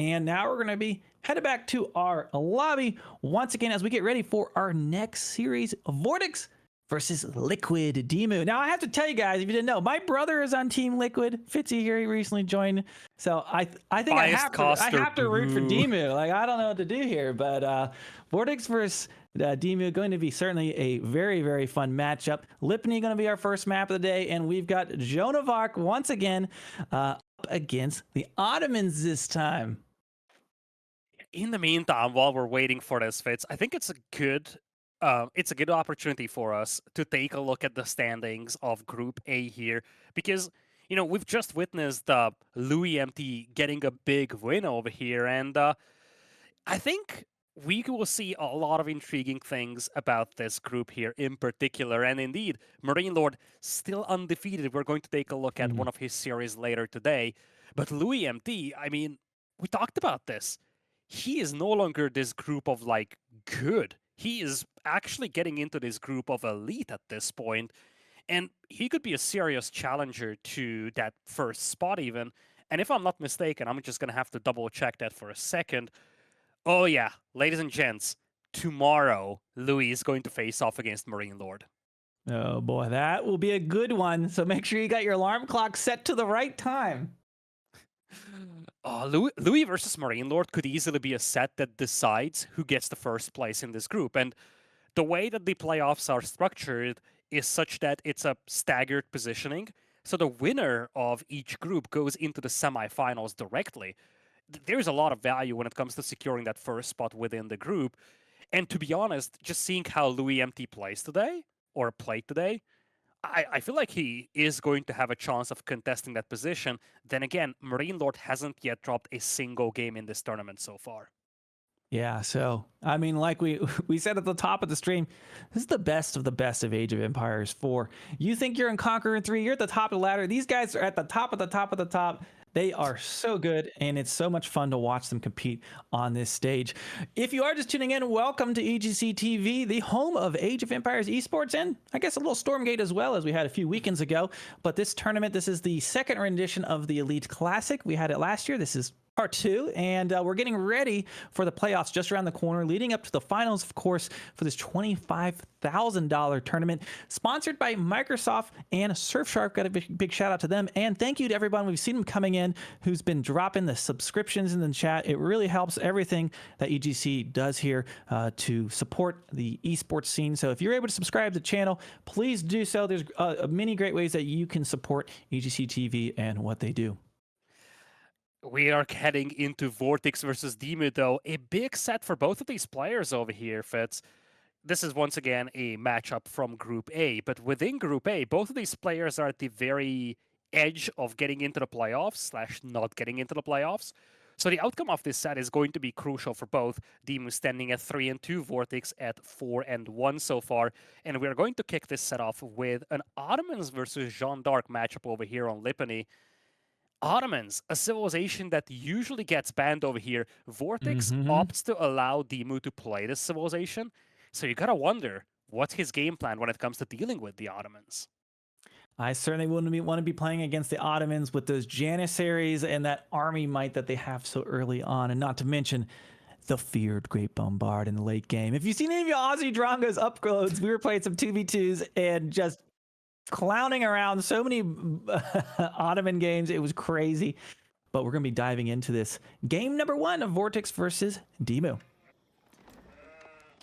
And now we're going to be headed back to our lobby once again as we get ready for our next series of VortiX versus Liquid DeMu. Now, I have to tell you guys, if you didn't know, my brother is on Team Liquid. Fitzy here, he recently joined. So I think I have to root for DeMu. Like, I don't know what to do here, but VortiX versus DeMu going to be certainly a very, very fun matchup. Lipany going to be our first map of the day, and we've got Joan of Arc once again up against the Ottomans this time. In the meantime, while we're waiting for this, Fitz, I think it's a good opportunity for us to take a look at the standings of Group A here, because we've just witnessed Louis MT getting a big win over here, and I think we will see a lot of intriguing things about this group here in particular. And indeed, Marine Lord still undefeated. We're going to take a look at one of his series later today. But Louis MT, I mean, we talked about this. He is no longer this group of like good. He is actually getting into this group of elite at this point. And he could be a serious challenger to that first spot even. And if I'm not mistaken, I'm just going to have to double check that for a second. Oh yeah, ladies and gents, tomorrow Louis is going to face off against Marine Lord. Oh boy, that will be a good one. So make sure you got your alarm clock set to the right time. Louis versus Marine Lord could easily be a set that decides who gets the first place in this group. And the way that the playoffs are structured is such that it's a staggered positioning. So the winner of each group goes into the semifinals directly. There's a lot of value when it comes to securing that first spot within the group. And to be honest, just seeing how Louis MT plays today, or played today, I feel like he is going to have a chance of contesting that position. Then again, Marine Lord hasn't yet dropped a single game in this tournament so far. Yeah, so, I mean, like we said at the top of the stream, this is the best of Age of Empires 4. You think you're in Conqueror 3, you're at the top of the ladder. These guys are at the top of the top of the top. They are so good, and it's so much fun to watch them compete on this stage. If you are just tuning in, welcome to EGC TV, the home of Age of Empires esports, and I guess a little Stormgate as well, as we had a few weekends ago. But this tournament, this is the second rendition of the Elite Classic. We had it last year. This is part 2, and we're getting ready for the playoffs just around the corner, leading up to the finals, of course, for this $25,000 tournament, sponsored by Microsoft and Surfshark. Got a big shout out to them, and thank you to everyone. We've seen them coming in who's been dropping the subscriptions in the chat. It really helps everything that EGC does here to support the esports scene. So if you're able to subscribe to the channel, please do so. There's many great ways that you can support EGC TV and what they do. We are heading into VortiX versus DeMu, though. A big set for both of these players over here, Fitz. This is once again a matchup from Group A, but within Group A, both of these players are at the very edge of getting into the playoffs / not getting into the playoffs. So the outcome of this set is going to be crucial for both. DeMu standing at 3-2, VortiX at 4-1 so far. And we're going to kick this set off with an Ottomans versus Jeanne d'Arc matchup over here on Lipany. Ottomans, a civilization that usually gets banned over here. VortiX opts to allow DeMu to play this civilization. So you gotta wonder, what's his game plan when it comes to dealing with the Ottomans? I certainly wouldn't want to be playing against the Ottomans with those Janissaries and that army might that they have so early on, and not to mention the feared Great Bombard in the late game. If you've seen any of your Aussie Drongo's uploads, we were playing some 2v2s and just clowning around so many Ottoman games. It was crazy. But we're going to be diving into this game number 1 of VortiX versus DeMu.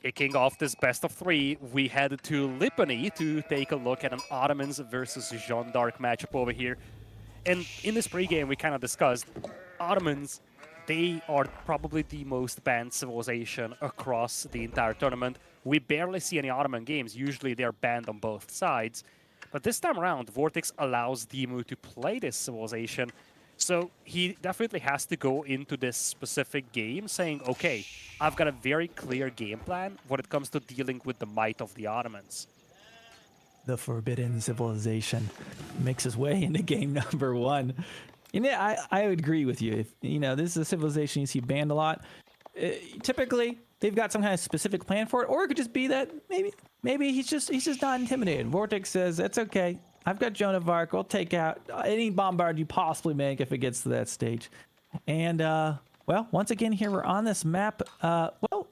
Kicking off this best of 3, we head to Lipany to take a look at an Ottomans versus Jeanne d'Arc matchup over here. And in this pregame, we kind of discussed Ottomans. They are probably the most banned civilization across the entire tournament. We barely see any Ottoman games. Usually they're banned on both sides. But this time around, VortiX allows DeMu to play this civilization. So he definitely has to go into this specific game saying, okay, I've got a very clear game plan when it comes to dealing with the might of the Ottomans. The Forbidden Civilization makes its way into game number 1. And yeah, I would agree with you. If this is a civilization you see banned a lot. Typically, they've got some kind of specific plan for it, or it could just be that maybe he's just not intimidated. VortiX says, it's okay. I've got Joan of Arc. We'll take out any bombard you possibly make if it gets to that stage. And Well, once again, here we're on this map. Well,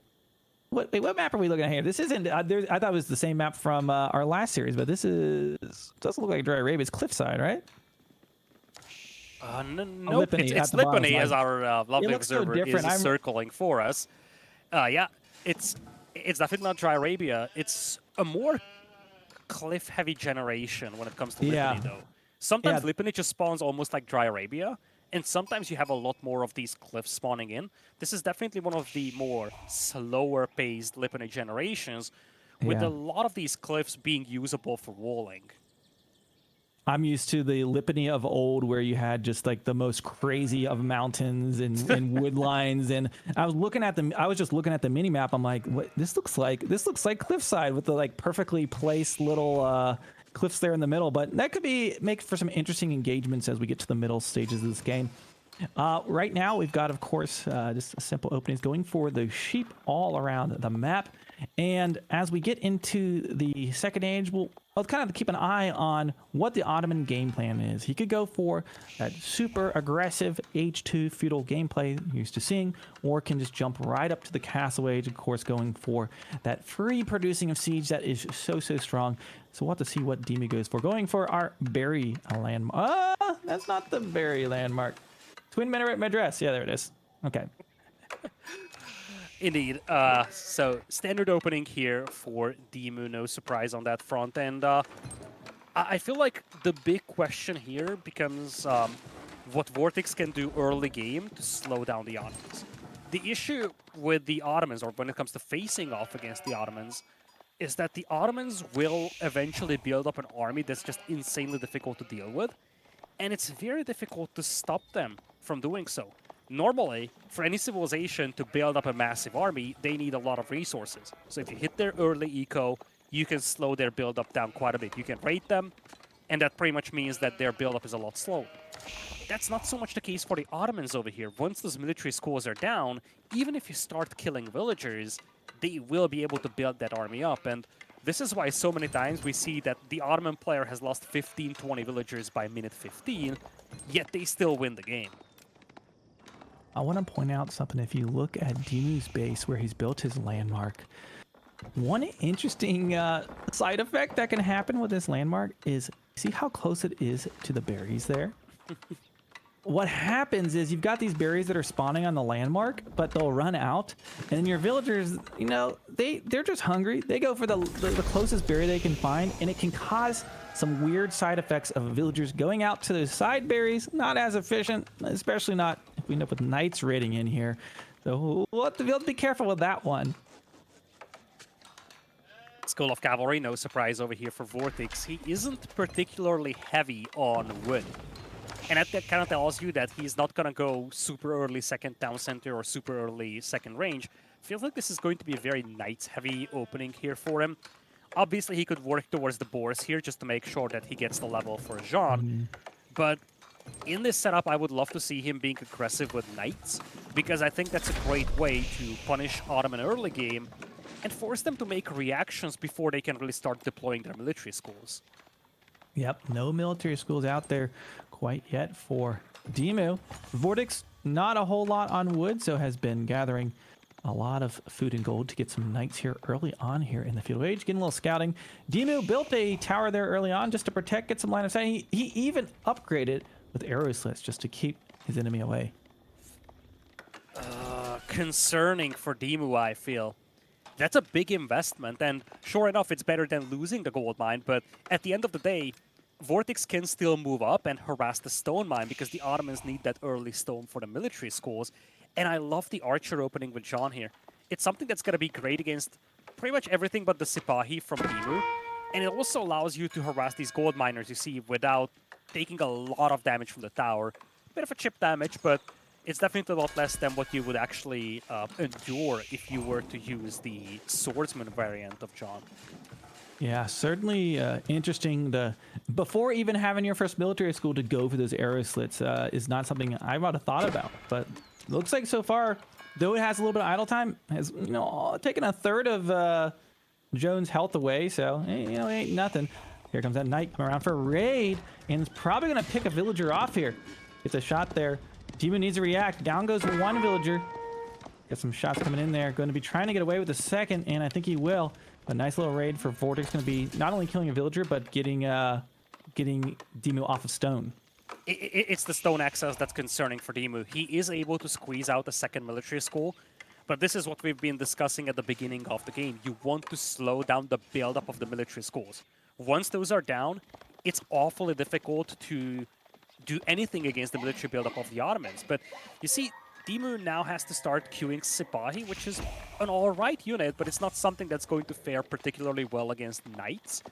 what map are we looking at here? This isn't. I thought it was the same map from our last series, but this doesn't look like Dry Arabia. It's Cliffside, right? No, it's Lipany, as our lovely observer is circling for us. Yeah, it's definitely not Dry Arabia. It's a more cliff-heavy generation when it comes to Lipany, though. Sometimes Lipany just spawns almost like Dry Arabia, and sometimes you have a lot more of these cliffs spawning in. This is definitely one of the more slower-paced Lipany generations, with a lot of these cliffs being usable for walling. I'm used to the Lipany of old, where you had just like the most crazy of mountains and wood lines. And I was just looking at the mini map. I'm like, what? This looks like Cliffside with the like perfectly placed little cliffs there in the middle. But that could make for some interesting engagements as we get to the middle stages of this game. Right now, we've got, of course, just a simple openings going for the sheep all around the map. And as we get into the second age, I'll kind of keep an eye on what the Ottoman game plan is. He could go for that super aggressive H2 feudal gameplay you're used to seeing, or can just jump right up to the castle age, of course, going for that free producing of siege that is so strong. So we'll have to see what DeMu goes for. Going for our berry landmark. That's not the berry landmark. Twin Minaret Madras. Yeah, there it is. Okay. Indeed. So standard opening here for DeMu, no surprise on that front. And I feel like the big question here becomes what VortiX can do early game to slow down the Ottomans. The issue with the Ottomans, or when it comes to facing off against the Ottomans, is that the Ottomans will eventually build up an army that's just insanely difficult to deal with. And it's very difficult to stop them from doing so. Normally, for any civilization to build up a massive army, they need a lot of resources. So if you hit their early eco, you can slow their build-up down quite a bit. You can rate them, and that pretty much means that their build-up is a lot slower. That's not so much the case for the Ottomans over here. Once those military schools are down, even if you start killing villagers, they will be able to build that army up. And this is why so many times we see that the Ottoman player has lost 15, 20 villagers by minute 15, yet they still win the game. I want to point out something. If you look at DeMu's base where he's built his landmark, one interesting side effect that can happen with this landmark is, see how close it is to the berries there? What happens is you've got these berries that are spawning on the landmark, but they'll run out, and your villagers, you know, they're just hungry. They go for the closest berry they can find, and it can cause some weird side effects of villagers going out to those side berries. Not as efficient, especially not if we end up with knights raiding in here. So we'll have to be careful with that one. School of Cavalry, no surprise over here for VortiX. He isn't particularly heavy on wood. And that kind of tells you that he's not going to go super early second town center or super early second range. Feels like this is going to be a very knights-heavy opening here for him. Obviously, he could work towards the boars here just to make sure that he gets the level for Jean. But in this setup, I would love to see him being aggressive with knights, because I think that's a great way to punish Ottoman early game and force them to make reactions before they can really start deploying their military schools. Yep, no military schools out there quite yet for DeMu. VortiX, not a whole lot on wood, so has been gathering a lot of food and gold to get some knights here early on here in the feudal age. Getting a little scouting. DeMu built a tower there early on just to protect, get some line of sight. He even upgraded with arrow slits just to keep his enemy away. Concerning for DeMu, I feel. That's a big investment, and sure enough, it's better than losing the gold mine, but at the end of the day, VortiX can still move up and harass the stone mine because the Ottomans need that early stone for the military schools. And I love the archer opening with Jean here. It's something that's going to be great against pretty much everything but the Sipahi from DeMu. And it also allows you to harass these gold miners, you see, without taking a lot of damage from the tower. Bit of a chip damage, but it's definitely a lot less than what you would actually endure if you were to use the swordsman variant of Jean. Yeah, certainly interesting. Before even having your first military school to go for those arrow slits is not something I would have thought about. But looks like so far, though it has a little bit of idle time, has taken a third of Jones' health away. So ain't nothing. Here comes that knight coming around for a raid, and it's probably gonna pick a villager off here. Gets a shot there. DeMu needs to react. Down goes one villager. Got some shots coming in there. Going to be trying to get away with the second, and I think he will. A nice little raid for VortiX. Going to be not only killing a villager, but getting DeMu off of stone. It's the stone access that's concerning for DeMu. He is able to squeeze out a second military school, but this is what we've been discussing at the beginning of the game. You want to slow down the buildup of the military schools. Once those are down, it's awfully difficult to do anything against the military buildup of the Ottomans. But you see, DeMu now has to start queuing Sipahi, which is an alright unit, but it's not something that's going to fare particularly well against Knights.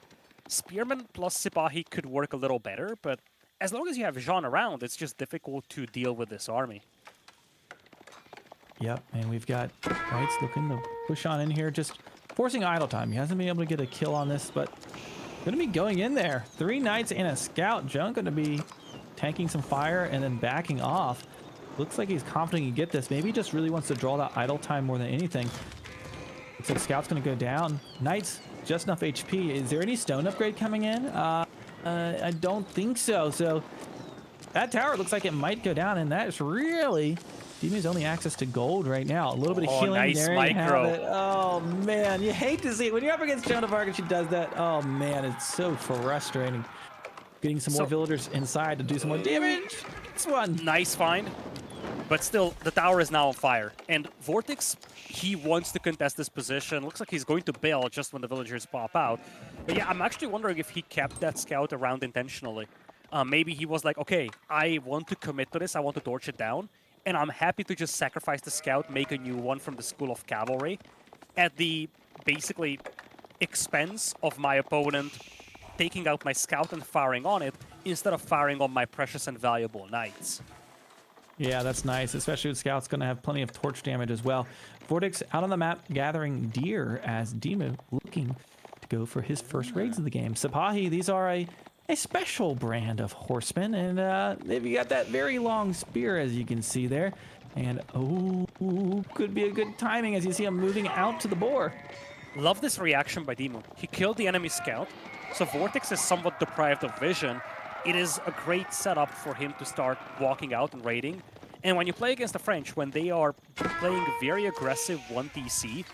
Spearmen plus Sipahi could work a little better, but as long as you have Jean around, it's just difficult to deal with this army. Yep, and we've got Knights looking to push on in here, just forcing idle time. He hasn't been able to get a kill on this, but going to be going in there. 3 Knights and a Scout. Joan going to be tanking some fire and then backing off. Looks like he's confident he can get this. Maybe he just really wants to draw that idle time more than anything. Looks like Scout's going to go down. Knights, just enough HP. Is there any stone upgrade coming in? I don't think so. So that tower looks like it might go down, and that is really DeMu's only access to gold right now. A little bit of healing. Nice there. micro. You have it. Oh man, you hate to see it when you're up against Joan of Arc and she does that. Oh man, it's so frustrating. Getting some more villagers inside to do some more damage. It's one. Nice find. But still, the tower is now on fire. And VortiX, he wants to contest this position. Looks like he's going to bail just when the villagers pop out. But yeah, I'm actually wondering if he kept that scout around intentionally. Maybe he was like, okay, I want to commit to this. I want to torch it down. And I'm happy to just sacrifice the scout, make a new one from the School of Cavalry at the, basically, expense of my opponent taking out my scout and firing on it instead of firing on my precious and valuable knights. Yeah, that's nice, especially with Scout's going to have plenty of torch damage as well. VortiX out on the map gathering deer as DeMu looking to go for his first raids of the game. Sipahi, these are a special brand of horsemen, and they've got that very long spear, as you can see there. And, oh, could be a good timing as you see him moving out to the boar. Love this reaction by DeMu. He killed the enemy scout, so VortiX is somewhat deprived of vision. It is a great setup for him to start walking out and raiding. And when you play against the French, when they are playing very aggressive 1DC,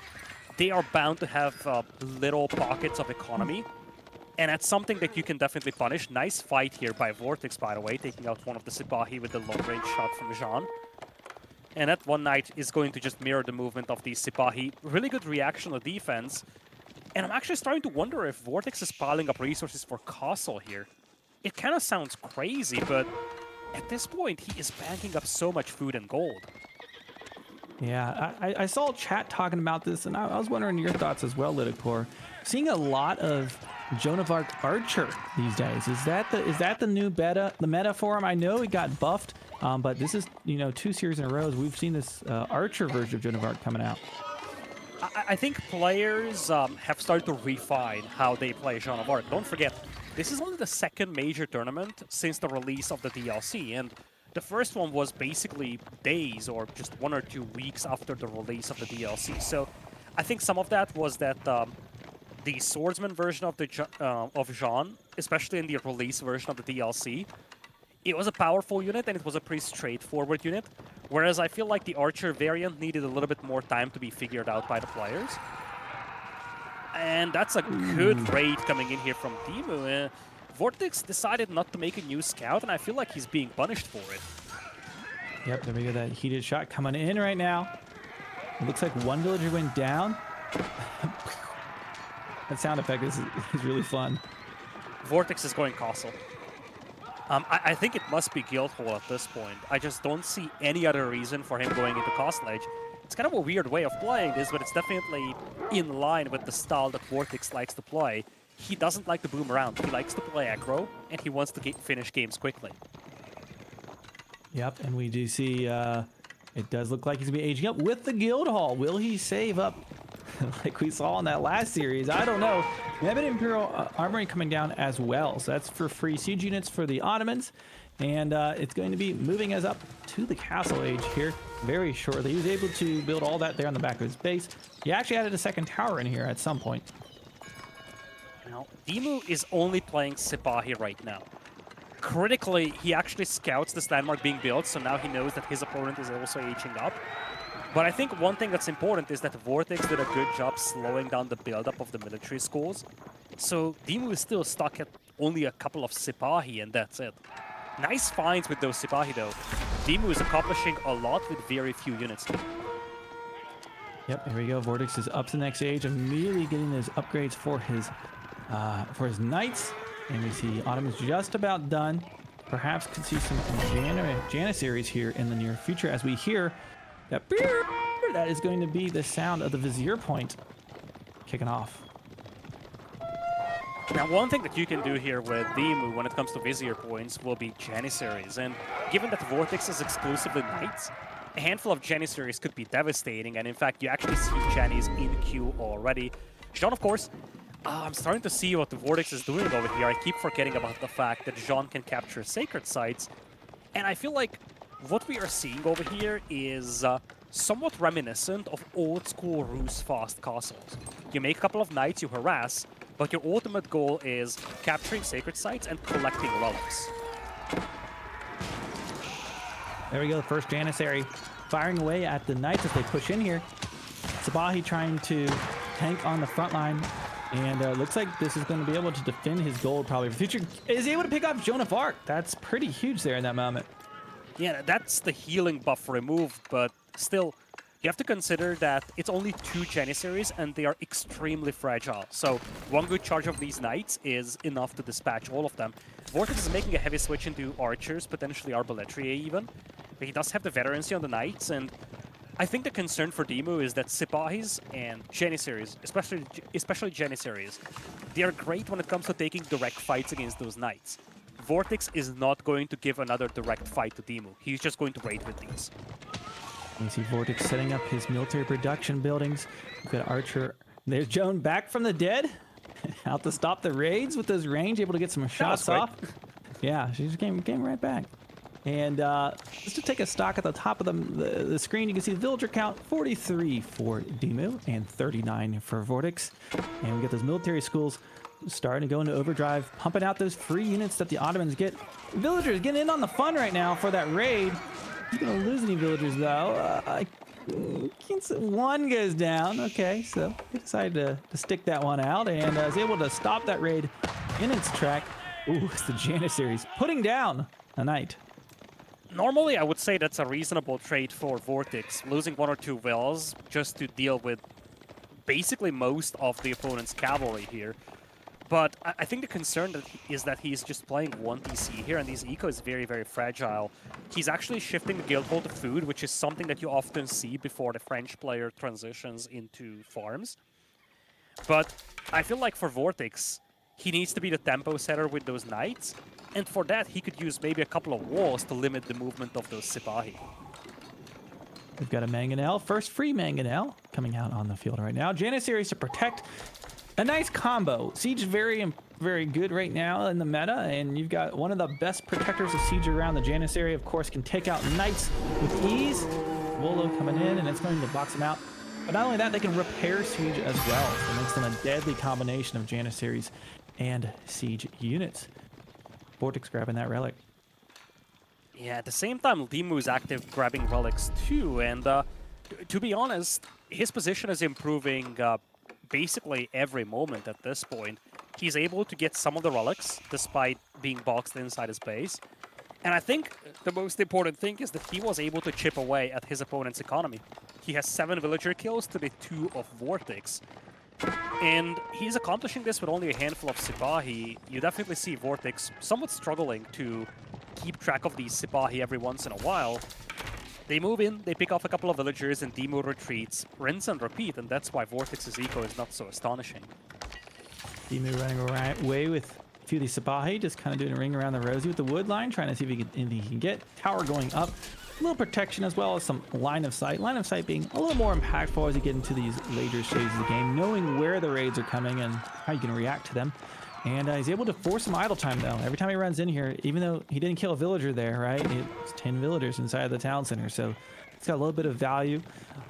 they are bound to have little pockets of economy. And that's something that you can definitely punish. Nice fight here by VortiX, by the way, taking out one of the Sipahi with the long-range shot from Jean. And that one knight is going to just mirror the movement of the Sipahi. Really good reaction on defense. And I'm actually starting to wonder if VortiX is piling up resources for Castle here. It kind of sounds crazy, but at this point, he is banking up so much food and gold. Yeah, I saw chat talking about this, and I was wondering your thoughts as well, Lidakor. Seeing a lot of Joan of Arc Archer these days. Is that the new meta for him? I know it got buffed, but this is 2 series in a row. We've seen this Archer version of Joan of Arc coming out. I think players have started to refine how they play Joan of Arc. Don't forget, this is only the second major tournament since the release of the DLC, and the first one was basically days or just 1 or 2 weeks after the release of the DLC. So I think some of that was that the swordsman version of Jean, especially in the release version of the DLC, it was a powerful unit and it was a pretty straightforward unit, whereas I feel like the Archer variant needed a little bit more time to be figured out by the players. And that's a good raid coming in here from DeMu. VortiX decided not to make a new scout, and I feel like he's being punished for it. Yep, there we go. That heated shot coming in right now. It looks like one villager went down. That sound effect is really fun. VortiX is going Castle. I think it must be Guildhall at this point. I just don't see any other reason for him going into Castle Age. It's kind of a weird way of playing this, but it's definitely in line with the style that VortiX likes to play. He doesn't like to boom around. He likes to play aggro, and he wants to finish games quickly. Yep, and we do see it does look like he's going to be aging up with the Guildhall. Will he save up like we saw in that last series? I don't know. We have an Imperial Armory coming down as well, so that's for free siege units for the Ottomans. And it's going to be moving us up to the Castle Age here very shortly. He was able to build all that there on the back of his base. He actually added a second tower in here at some point. Now, DeMu is only playing Sipahi right now. critically, he actually scouts this landmark being built, so now he knows that his opponent is also aging up. But I think one thing that's important is that VortiX did a good job slowing down the buildup of the military schools. So DeMu is still stuck at only a couple of Sipahi, and that's it. Nice finds with those Sipahi, though. DeMu is accomplishing a lot with very few units. Yep, here we go. VortiX is up to the next age, immediately getting those upgrades for his knights. And we see Ottoman's just about done. Perhaps could see some Janissaries here in the near future as we hear that that is going to be the sound of the Vizier point kicking off. Now, one thing that you can do here with DeMu when it comes to Vizier points will be Janissaries. And given that VortiX is exclusively Knights, a handful of Janissaries could be devastating. And in fact, you actually see Janis in queue already. Jean, of course, I'm starting to see what the VortiX is doing over here. I keep forgetting about the fact that Jean can capture sacred sites. And I feel like what we are seeing over here is somewhat reminiscent of old-school Rus fast castles. You make a couple of knights, you harass, but your ultimate goal is capturing sacred sites and collecting relics. There we go, the first Janissary firing away at the knights as they push in here. Sipahi trying to tank on the front line. And looks like this is going to be able to defend his gold probably for future. Is he able to pick off Joan of Arc? That's pretty huge there in that moment. Yeah, that's the healing buff removed, but still, you have to consider that it's only 2 Janissaries and they are extremely fragile. So one good charge of these knights is enough to dispatch all of them. VortiX is making a heavy switch into archers, potentially arbaletier even. But he does have the veterancy on the knights, and I think the concern for DeMu is that Sipahis and Janissaries, especially Janissaries, they are great when it comes to taking direct fights against those knights. VortiX is not going to give another direct fight to DeMu. He's just going to raid with these. You see VortiX setting up his military production buildings. We've got Archer. There's Joan back from the dead. Out to stop the raids with those range, able to get some shots off. Yeah, she just came right back. And just to take a stock at the top of the screen, you can see the villager count, 43 for DeMu and 39 for VortiX. And we get those military schools starting to go into overdrive, pumping out those free units that the Ottomans get. Villagers getting in on the fun right now for that raid. He's going to lose any villagers, though. I can't say one goes down. Okay, so he decided to stick that one out and is able to stop that raid in its track. Ooh, it's the Janissaries putting down a knight. Normally, I would say that's a reasonable trade for VortiX, losing 1 or 2 vills just to deal with basically most of the opponent's cavalry here. But I think the concern is that he's just playing 1 TC here, and his eco is very, very fragile. He's actually shifting the guild hall to food, which is something that you often see before the French player transitions into farms. But I feel like for VortiX, he needs to be the tempo setter with those knights, and for that, he could use maybe a couple of walls to limit the movement of those Sipahi. We've got a Mangonel, first free Mangonel coming out on the field right now. Janissaries to protect. A nice combo. Siege is very, very good right now in the meta, and you've got one of the best protectors of Siege around. The Janissary, of course, can take out knights with ease. Wolo coming in, and it's going to box them out. But not only that, they can repair Siege as well. So it makes them a deadly combination of Janissaries and Siege units. VortiX grabbing that relic. Yeah, at the same time, DeMu is active grabbing relics too, and to be honest, his position is improving basically every moment at this point. He's able to get some of the relics despite being boxed inside his base. And I think the most important thing is that he was able to chip away at his opponent's economy. He has 7 villager kills to the 2 of VortiX. And he's accomplishing this with only a handful of Sipahi. You definitely see VortiX somewhat struggling to keep track of these Sipahi every once in a while. They move in, they pick off a couple of villagers, and DeMu retreats, rinse and repeat, and that's why VortiX's eco is not so astonishing. DeMu running away with a few of these Sipahi, just kind of doing a ring around the rosy with the wood line, trying to see if he can get tower going up. A little protection as well as some line of sight. Line of sight being a little more impactful as you get into these later stages of the game, knowing where the raids are coming and how you can react to them. And he's able to force some idle time, though. Every time he runs in here, even though he didn't kill a villager there, right? It's 10 villagers inside the town center, so it's got a little bit of value.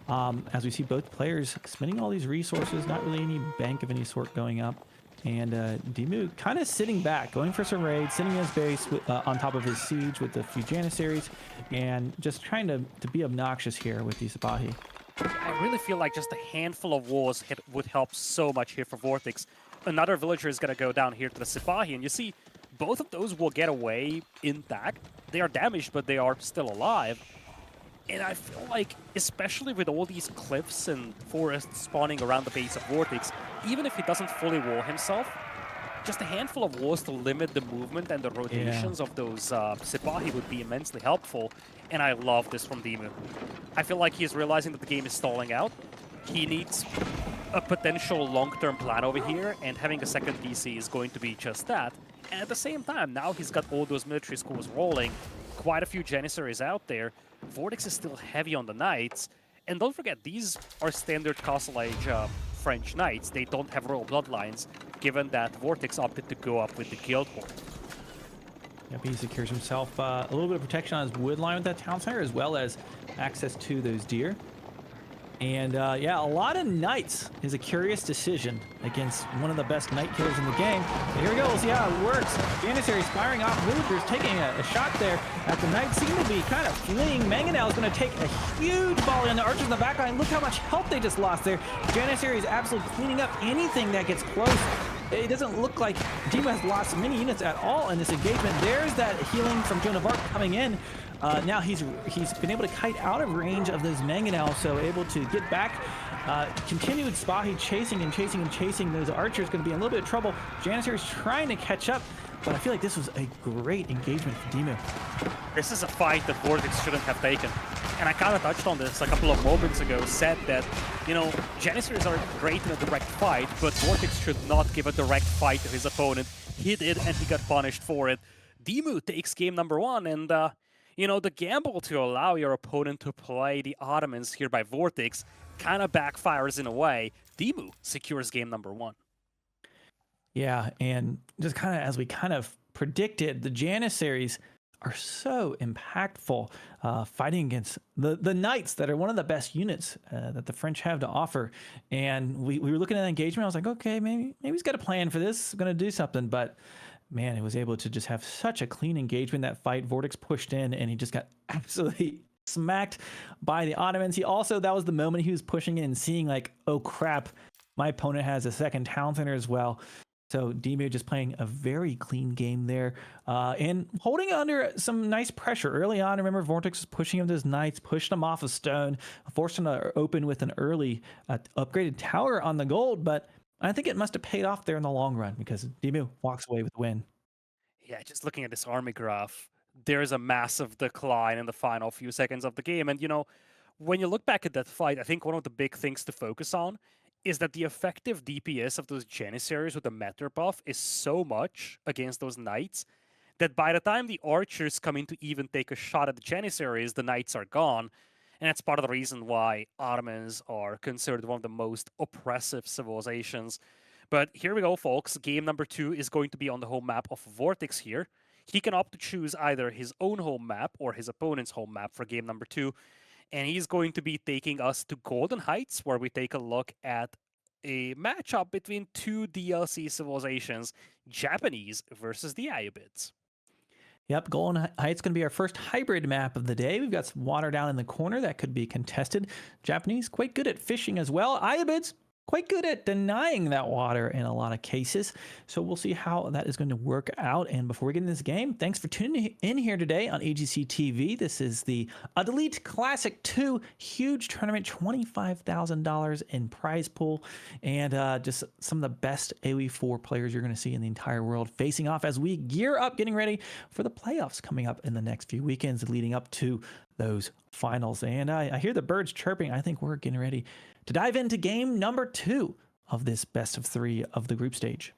As we see both players spending all these resources, not really any bank of any sort going up. And DeMu kind of sitting back, going for some raids, sitting in his base on top of his siege with a few Janissaries, and just trying to be obnoxious here with the Sipahi. I really feel like just a handful of walls would help so much here for VortiX. Another villager is going to go down here to the Sipahi, and you see both of those will get away intact. They are damaged, but they are still alive. And I feel like, especially with all these cliffs and forests spawning around the base of VortiX, even if he doesn't fully wall himself, just a handful of walls to limit the movement and the rotations of those Sipahi would be immensely helpful. And I love this from DeMu. I feel like he's realizing that the game is stalling out. He needs a potential long-term plan over here, and having a second DC is going to be just that. And at the same time, now he's got all those military schools rolling, quite a few Janissaries out there. VortiX is still heavy on the Knights. And don't forget, these are standard Castle Age French Knights. They don't have royal bloodlines, given that VortiX opted to go up with the Guild Horde. Yep, he secures himself a little bit of protection on his wood line with that town center, as well as access to those deer. And yeah, a lot of Knights is a curious decision against one of the best Knight killers in the game. And here we go, we'll see how it works. Janissaries firing off villagers, taking a shot there at the Knights seem to be kind of fleeing. Mangonel is going to take a huge volley on the archers in the back line. Look how much health they just lost there. Janissaries absolutely cleaning up anything that gets close. It doesn't look like DeMu has lost many units at all in this engagement. There's that healing from Joan of Arc coming in. Now he's been able to kite out of range of those Mangonel, so able to get back. Continued Sipahi chasing and chasing and chasing. Those archers going to be in a little bit of trouble. Janissary's trying to catch up, but I feel like this was a great engagement for DeMu. This is a fight that VortiX shouldn't have taken. And I kind of touched on this a couple of moments ago, said that, you know, Janissaries are great in a direct fight, but VortiX should not give a direct fight to his opponent. He did, and he got punished for it. DeMu takes game number one, and, you know, the gamble to allow your opponent to play the Ottomans here by VortiX kind of backfires in a way. DeMu secures game number one. Yeah, and just kind of as we kind of predicted, the Janissaries are so impactful fighting against the Knights that are one of the best units that the French have to offer. And we were looking at the engagement. I was like, okay, maybe he's got a plan for this. Going to do something. But man, it was able to just have such a clean engagement. That fight, VortiX pushed in and he just got absolutely smacked by the Ottomans. He also, that was the moment he was pushing in and seeing like, oh crap, my opponent has a second town center as well. So DeMu just playing a very clean game there and holding under some nice pressure early on. Remember, VortiX was pushing him to his Knights, pushed him off a stone, forced him to open with an early upgraded tower on the gold. But I think it must have paid off there in the long run because DeMu walks away with the win. Yeah, just looking at this army graph, there's a massive decline in the final few seconds of the game. And, you know, when you look back at that fight, I think one of the big things to focus on is that the effective DPS of those Janissaries with the Matter buff is so much against those Knights that by the time the archers come in to even take a shot at the Janissaries, the Knights are gone. And that's part of the reason why Ottomans are considered one of the most oppressive civilizations. But here we go, folks. Game number two is going to be on the home map of VortiX here. He can opt to choose either his own home map or his opponent's home map for game number two. And he's going to be taking us to Golden Heights, where we take a look at a matchup between two DLC civilizations, Japanese versus the Ayyubids. Yep, Golden Heights going to be our first hybrid map of the day. We've got some water down in the corner that could be contested. Japanese, quite good at fishing as well. Ayyubids, quite good at denying that water in a lot of cases. So we'll see how that is going to work out. And before we get into this game, thanks for tuning in here today on AGC TV. This is the Elite Classic 2 huge tournament, $25,000 in prize pool, and just some of the best AoE4 players you're going to see in the entire world facing off as we gear up, getting ready for the playoffs coming up in the next few weekends leading up to those finals. And I hear the birds chirping. I think we're getting ready to dive into game number two of this best of three of the group stage.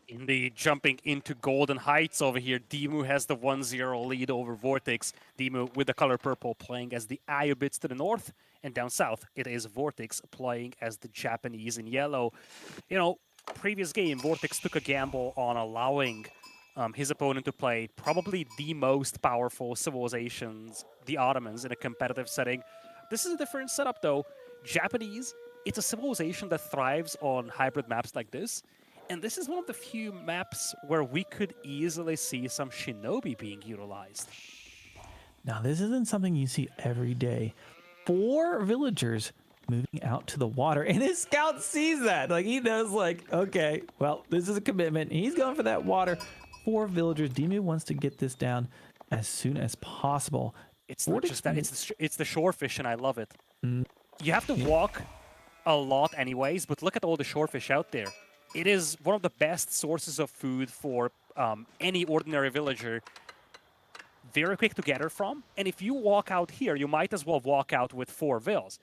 Indeed, jumping into Golden Heights over here, DeMu has the 1-0 lead over VortiX. DeMu with the color purple playing as the Ayyubids to the north, and down south it is VortiX playing as the Japanese in yellow. You know, previous game, VortiX took a gamble on allowing his opponent to play probably the most powerful civilizations, the Ottomans, in a competitive setting. This is a different setup though. Japanese it's a civilization that thrives on hybrid maps like this. And this is one of the few maps where we could easily see some shinobi being utilized. Now, this isn't something you see every day. 4 villagers moving out to the water, and his scout sees that. Like, he knows, like, okay, well, this is a commitment. He's going for that water. 4 villagers. DeMu wants to get this down as soon as possible. It's not just that, it's the shorefish, and I love it. You have to walk a lot anyways, but look at all the shorefish out there. It is one of the best sources of food for any ordinary villager. Very quick to gather from, and if you walk out here, you might as well walk out with 4 vills.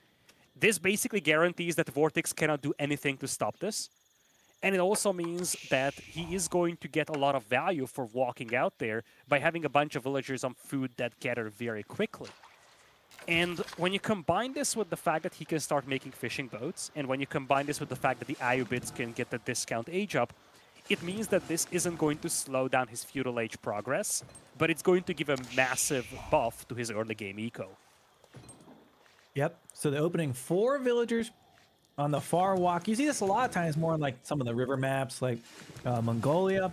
This basically guarantees that VortiX cannot do anything to stop this, and it also means that he is going to get a lot of value for walking out there by having a bunch of villagers on food that gather very quickly. And when you combine this with the fact that he can start making fishing boats, and when you combine this with the fact that the Ayubids can get the discount age up, it means that this isn't going to slow down his feudal age progress, but it's going to give a massive buff to his early game eco. Yep. So the opening 4 villagers on the far walk. You see this a lot of times more on like some of the river maps, like Mongolian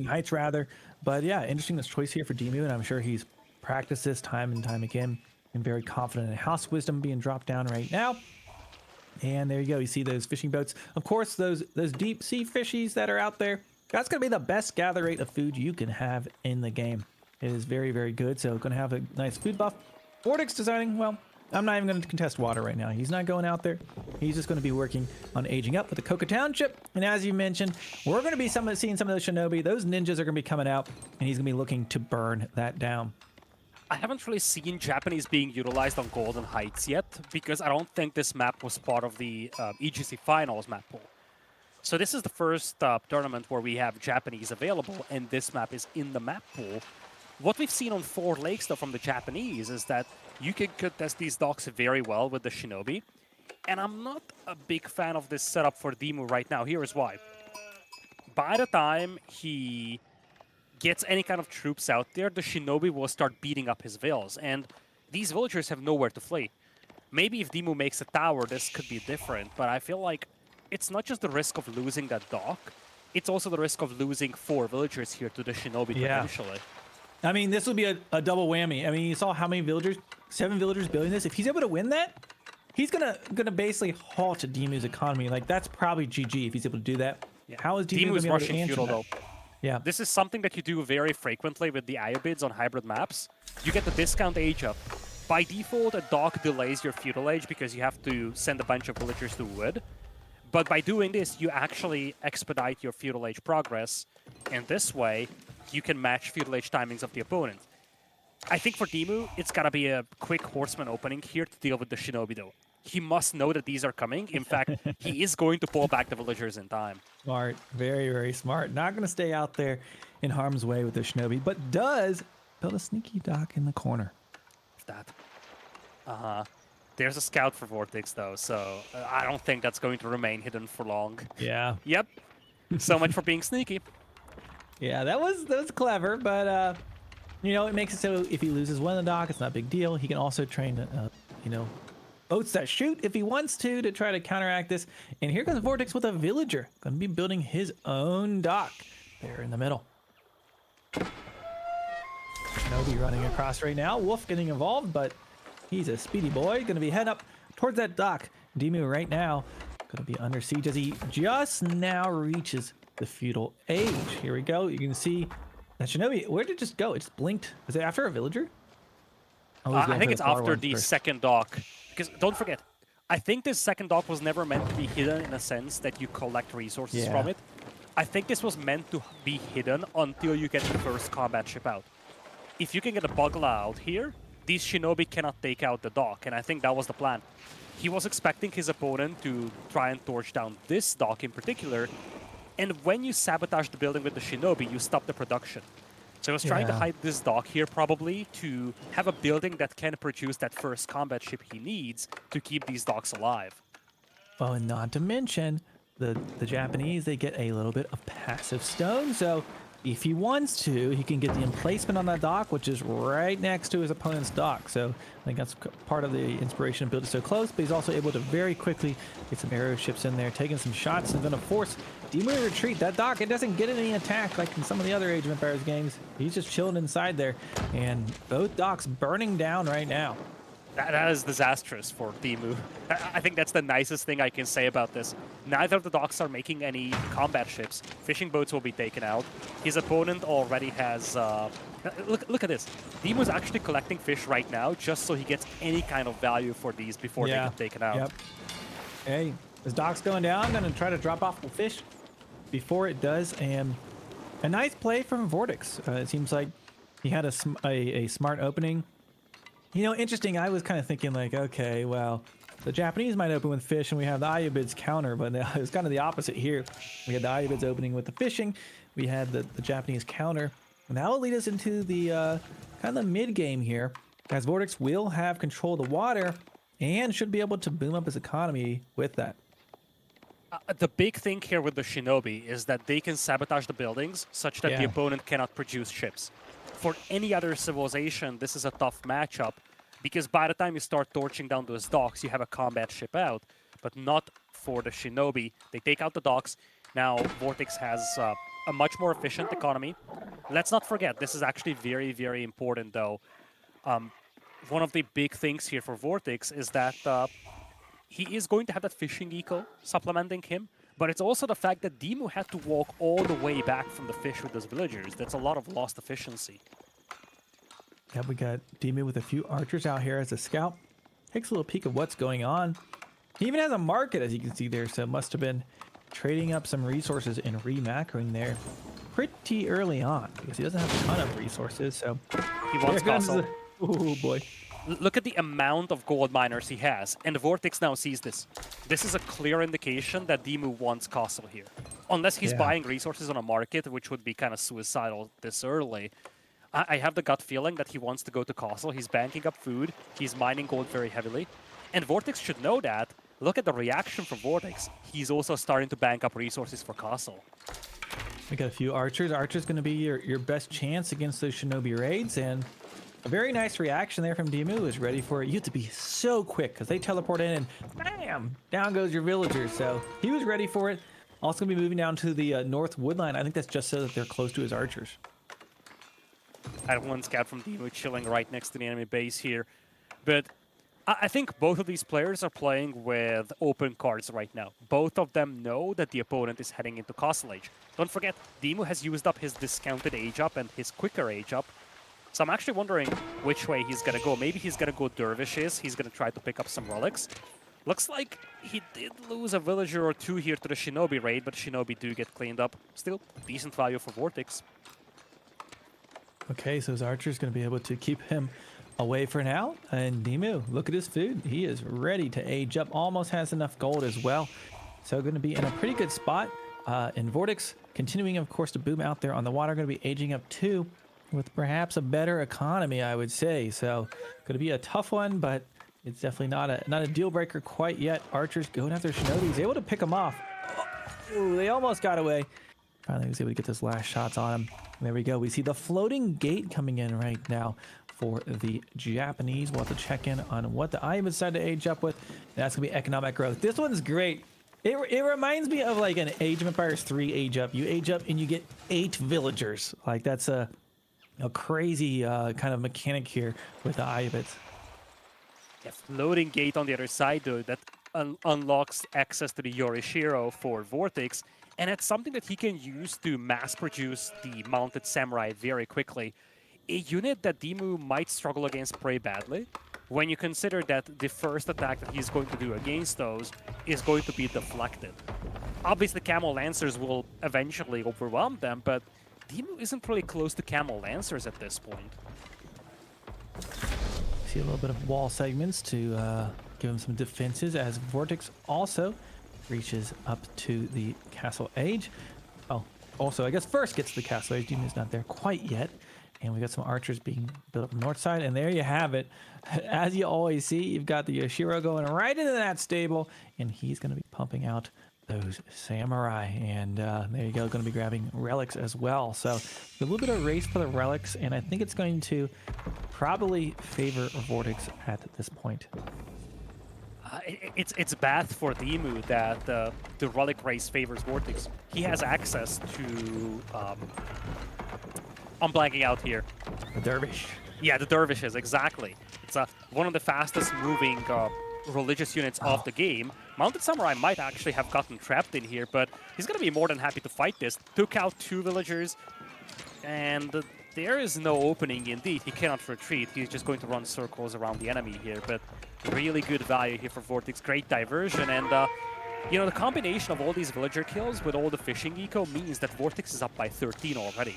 Heights rather. But yeah, interesting this choice here for DeMu, and I'm sure he's practiced this time and time again. And very confident in House Wisdom being dropped down right now. And there you go. You see those fishing boats. Of course, those deep sea fishies that are out there. That's going to be the best gather rate of food you can have in the game. It is very, very good. So going to have a nice food buff. VortiX designing, well, I'm not even going to contest water right now. He's not going out there. He's just going to be working on aging up with the Coca Township. And as you mentioned, we're going to be seeing some of those shinobi. Those ninjas are going to be coming out, and he's going to be looking to burn that down. I haven't really seen Japanese being utilized on Golden Heights yet, because I don't think this map was part of the EGC Finals map pool. So this is the first tournament where we have Japanese available, and this map is in the map pool. What we've seen on 4 Lakes, though, from the Japanese is that you can contest these docks very well with the shinobi, and I'm not a big fan of this setup for DeMu right now. Here is why. By the time he gets any kind of troops out there, the shinobi will start beating up his vills, and these villagers have nowhere to flee. Maybe if DeMu makes a tower, this could be different, but I feel like it's not just the risk of losing that dock, it's also the risk of losing 4 villagers here to the shinobi potentially. I mean, this would be a double whammy. I mean, you saw how many villagers, 7 villagers building this. If he's able to win that, he's gonna basically halt DeMu's economy. Like, that's probably GG if he's able to do that. Yeah. How is DeMu DeMu's able to rushing answer feudal, that? though. Yeah. This is something that you do very frequently with the Ayubids on hybrid maps. You get the discount age up. By default, a dock delays your feudal age because you have to send a bunch of villagers to wood. But by doing this, you actually expedite your feudal age progress, and this way, you can match feudal age timings of the opponent. I think for DeMu, it's gotta be a quick horseman opening here to deal with the shinobi, though. He must know that these are coming. In fact, he is going to pull back the villagers in time. Smart. Very, very smart. Not going to stay out there in harm's way with the shinobi, but does build a sneaky dock in the corner. That. There's a scout for VortiX, though, so I don't think that's going to remain hidden for long. Yeah. Yep. So much for being sneaky. Yeah, that was clever, but you know, it makes it so if he loses one of the dock, it's not a big deal. He can also train, you know, boats that shoot if he wants to try to counteract this. And here comes VortiX with a villager. Going to be building his own dock there in the middle. Shinobi running across right now. Wolf getting involved, but he's a speedy boy. Going to be heading up towards that dock. DeMu right now going to be under siege as he just now reaches the feudal age. Here we go. You can see that shinobi. Where did it just go? It just blinked. Is it after a villager? Oh, I think it's after the second dock. Because don't forget, I think this second dock was never meant to be hidden in a sense that you collect resources from it. I think this was meant to be hidden until you get the first combat ship out. If you can get a Bugla out here, these shinobi cannot take out the dock, and I think that was the plan. He was expecting his opponent to try and torch down this dock in particular, and when you sabotage the building with the shinobi, you stop the production. So he was trying to hide this dock here probably to have a building that can produce that first combat ship he needs to keep these docks alive. Well, and not to mention, the Japanese, they get a little bit of passive stone, so if he wants to, he can get the emplacement on that dock, which is right next to his opponent's dock. So I think that's part of the inspiration of building so close, but he's also able to very quickly get some arrow ships in there, taking some shots, and going to force DeMu to retreat. That dock, it doesn't get any attack like in some of the other Age of Empires games. He's just chilling inside there, and both docks burning down right now. That is disastrous for DeMu. I think that's the nicest thing I can say about this. Neither of the docks are making any combat ships. Fishing boats will be taken out. His opponent already has... Look at this. DeMu's actually collecting fish right now just so he gets any kind of value for these before they get taken out. Yep. Hey, his dock's going down. Going to try to drop off the fish before it does. And a nice play from VortiX. It seems like he had a smart opening. You know, interesting, I was kind of thinking like, okay, well, the Japanese might open with fish and we have the Ayubids counter, but it was kind of the opposite here. We had the Ayubids opening with the fishing, we had the Japanese counter, and that will lead us into the kind of the mid game here, as VortiX will have control of the water and should be able to boom up his economy with that. The big thing here with the Shinobi is that they can sabotage the buildings such that the opponent cannot produce ships. For any other civilization, this is a tough matchup because by the time you start torching down those docks, you have a combat ship out, but not for the Shinobi. They take out the docks. Now, VortiX has a much more efficient economy. Let's not forget, this is actually very, very important, though. One of the big things here for VortiX is that he is going to have that fishing eco supplementing him, but it's also the fact that DeMu had to walk all the way back from the fish with those villagers. That's a lot of lost efficiency. Yeah, we got DeMu with a few archers out here as a scout. Takes a little peek of what's going on. He even has a market, as you can see there, so it must have been trading up some resources and re-macroing there pretty early on, because he doesn't have a ton of resources, so... He wants castle. Oh boy. Look at the amount of gold miners he has, and VortiX now sees this. This is a clear indication that DeMu wants castle here. Unless he's buying resources on a market, which would be kind of suicidal this early. I have the gut feeling that he wants to go to castle. He's banking up food. He's mining gold very heavily. And VortiX should know that. Look at the reaction from VortiX. He's also starting to bank up resources for castle. We got a few archers. Archer's going to be your best chance against those Shinobi raids, and a very nice reaction there from DeMu. Is ready for it. You have to be so quick because they teleport in and bam, down goes your villagers. So he was ready for it. Also going to be moving down to the north woodline. I think that's just so that they're close to his archers. I had one scout from DeMu chilling right next to the enemy base here. But I think both of these players are playing with open cards right now. Both of them know that the opponent is heading into Castle Age. Don't forget, DeMu has used up his discounted age up and his quicker age up. So I'm actually wondering which way he's going to go. Maybe he's going to go dervishes. He's going to try to pick up some relics. Looks like he did lose a villager or two here to the Shinobi raid, but Shinobi do get cleaned up. Still, decent value for VortiX. Okay, so his archer's going to be able to keep him away for now. And DeMu, look at his food. He is ready to age up. Almost has enough gold as well. So going to be in a pretty good spot. And VortiX continuing, of course, to boom out there on the water. Going to be aging up too, with perhaps a better economy, I would say. So going to be a tough one, but it's definitely not a deal breaker quite yet. Archers going after Shinobi. He's able to pick him off. Ooh, they almost got away. Finally was able to get those last shots on him. There we go. We see the floating gate coming in right now for the Japanese. We'll have to check in on what the IM decided to age up with. That's going to be economic growth. This one's great. It reminds me of like an Age of Empires 3 age up. You age up and you get 8 villagers. Like that's a crazy kind of mechanic here with the Ayubids. Yeah, floating gate on the other side, though, that unlocks access to the Yorishiro for VortiX. And it's something that he can use to mass-produce the Mounted Samurai very quickly. A unit that DeMu might struggle against pretty badly, when you consider that the first attack that he's going to do against those is going to be deflected. Obviously, Camel Lancers will eventually overwhelm them, but DeMu isn't really close to Camel Lancers at this point. See a little bit of wall segments to give him some defenses, as VortiX also reaches up to the Castle Age. Oh, also, I guess first gets to the Castle Age. DeMu's not there quite yet. And we got some archers being built up on the north side. And there you have it. As you always see, you've got the Yoshiro going right into that stable. And he's going to be pumping out those samurai. And there you go, going to be grabbing relics as well. So a little bit of race for the relics, and I think it's going to probably favor VortiX at this point. It's bad for DeMu that the relic race favors VortiX. He has access to I'm blanking out here. The dervish. Yeah, the dervishes, exactly. It's one of the fastest moving religious units of the game. Mounted Samurai might actually have gotten trapped in here, but he's going to be more than happy to fight this. Took out 2 villagers, and there is no opening indeed. He cannot retreat. He's just going to run circles around the enemy here, but really good value here for VortiX. Great diversion, and you know, the combination of all these villager kills with all the fishing eco means that VortiX is up by 13 already.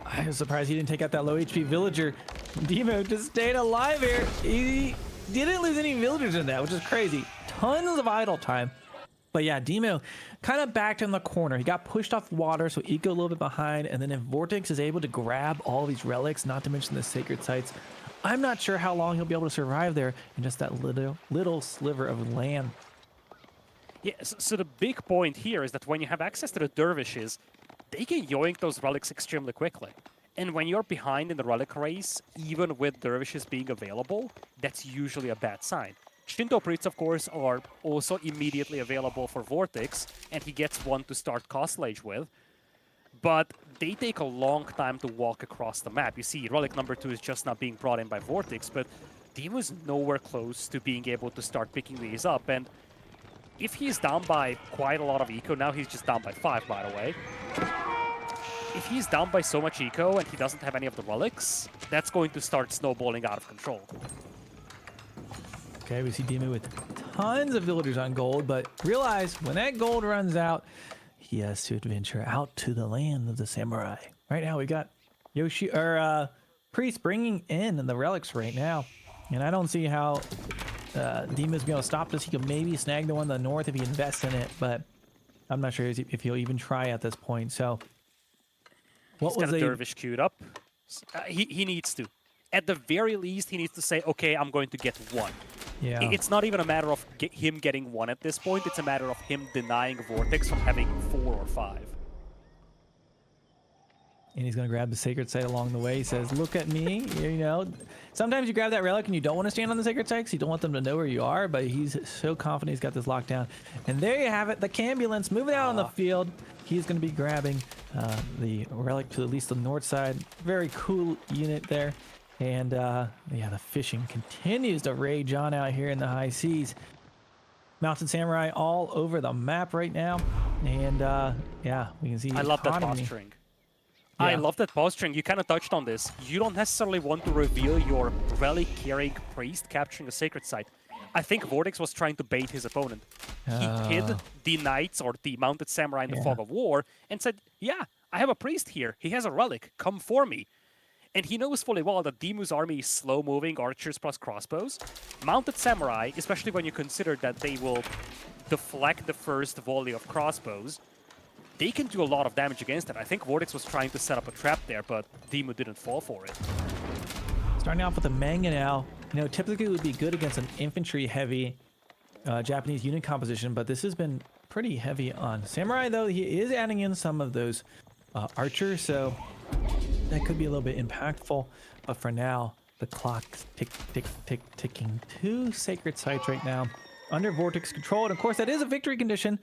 I was surprised he didn't take out that low HP villager. DeMu just stayed alive here. He didn't lose any villagers in that, which is crazy. Tons of idle time. But yeah, DeMu kind of backed in the corner. He got pushed off water, so Eco a little bit behind. And then if VortiX is able to grab all these relics, not to mention the sacred sites, I'm not sure how long he'll be able to survive there in just that little sliver of land. Yeah, so the big point here is that when you have access to the dervishes, they can yoink those relics extremely quickly. And when you're behind in the relic race, even with dervishes being available, that's usually a bad sign. Shinto priests, of course, are also immediately available for VortiX, and he gets one to start Castle Age with. But they take a long time to walk across the map. You see, relic number 2 is just not being brought in by VortiX, but DeMu is nowhere close to being able to start picking these up. And if he's down by quite a lot of eco, now he's just down by 5, by the way. If he's down by so much eco and he doesn't have any of the relics, that's going to start snowballing out of control. Okay, we see DeMu with tons of villagers on gold, but realize when that gold runs out, he has to adventure out to the land of the samurai. Right now, we got Priest bringing in the relics right now, and I don't see how DeMu's going to stop this. He could maybe snag the one in the north if he invests in it, but I'm not sure if he'll even try at this point. So, He's got a dervish queued up. He needs to. At the very least, he needs to say, okay, I'm going to get 1. Yeah. It's not even a matter of him getting 1 at this point. It's a matter of him denying VortiX from having 4 or 5. And he's going to grab the sacred site along the way. He says, look at me. You know, sometimes you grab that relic and you don't want to stand on the sacred site because you don't want them to know where you are, but he's so confident he's got this locked down. And there you have it. The Cambulance moving out on the field. He's going to be grabbing the relic to at least the north side. Very cool unit there. And yeah, the fishing continues to rage on out here in the high seas. Mounted Samurai all over the map right now. And yeah, we can see I love that posturing. Yeah. I love that posturing. You kind of touched on this. You don't necessarily want to reveal your relic-carrying priest capturing a sacred site. I think VortiX was trying to bait his opponent. He hid the knights or the mounted samurai in the fog of war and said, yeah, I have a priest here. He has a relic. Come for me. And he knows fully well that DeMu's army is slow-moving archers plus crossbows. Mounted samurai, especially when you consider that they will deflect the first volley of crossbows, they can do a lot of damage against it. I think VortiX was trying to set up a trap there, but DeMu didn't fall for it. Starting off with a mangonel, you know, typically it would be good against an infantry-heavy Japanese unit composition, but this has been pretty heavy on samurai, though. He is adding in some of those archers, so that could be a little bit impactful. But for now, the clock's ticking. 2 sacred sites right now under VortiX control, and of course that is a victory condition.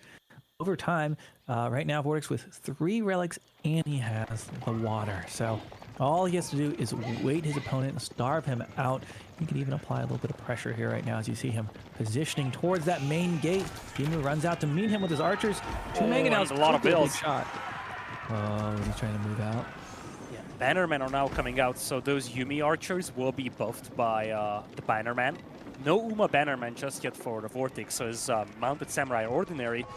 Over time, right now VortiX with 3 relics, and he has the water. So all he has to do is wait his opponent and starve him out. He can even apply a little bit of pressure here right now as you see him positioning towards that main gate. DeMu runs out to meet him with his archers. 2 mangonels, a lot of builds. Shot. Oh, he's trying to move out. Yeah, Bannermen are now coming out, so those Yumi archers will be buffed by the Bannerman. No Uma Bannerman just yet for the VortiX, so his Mounted Samurai Ordinary.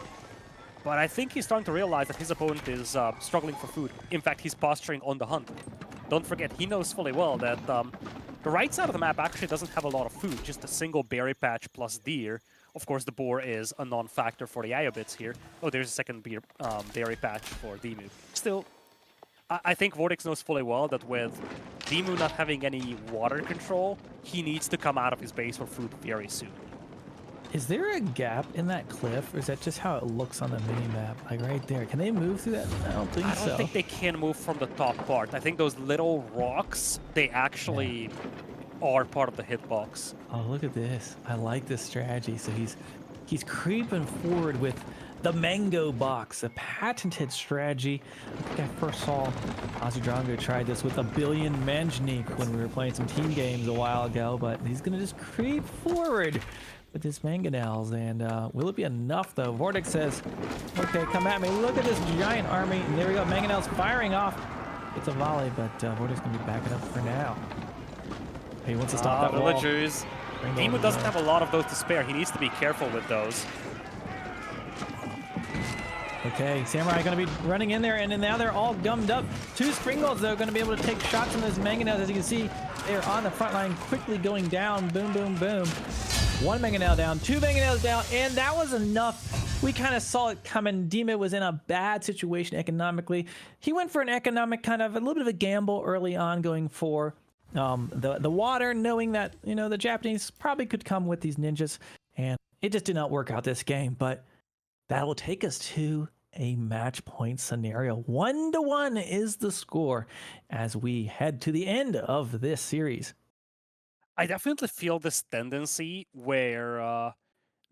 But I think he's starting to realize that his opponent is struggling for food. In fact, he's posturing on the hunt. Don't forget, he knows fully well that the right side of the map actually doesn't have a lot of food, just a single berry patch plus deer. Of course, the boar is a non-factor for the Iobits here. Oh, there's a second berry patch for DeMu. Still, I think VortiX knows fully well that with DeMu not having any water control, he needs to come out of his base for food very soon. Is there a gap in that cliff, or is that just how it looks on the mini map? Like right there. Can they move through that? I don't think so. I don't think they can move from the top part. I think those little rocks, they actually are part of the hitbox. Oh, look at this. I like this strategy. So he's creeping forward with the mango box, a patented strategy. I think I first saw Ozzy Drongo tried this with a billion Manjnik when we were playing some team games a while ago, but he's gonna just creep forward with his mangonels. And will it be enough though? VortiX says, okay, come at me. Look at this giant army. And there we go. Mangonels firing off. It's a volley, but VortiX gonna be backing up for now. He wants to stop that villagers. DeMu doesn't have a lot of those to spare. He needs to be careful with those. Okay, Samurai going to be running in there, and now they're all gummed up. Two Springles, though, going to be able to take shots on those mangonels. As you can see, they're on the front line, quickly going down. Boom, boom, boom. One mangonel down, two mangonels down, and that was enough. We kind of saw it coming. DeMu was in a bad situation economically. He went for an economic kind of a little bit of a gamble early on, going for the water, knowing that, you know, the Japanese probably could come with these ninjas, and it just did not work out this game. But that will take us to a match point scenario. 1-1 is the score as we head to the end of this series. I definitely feel this tendency where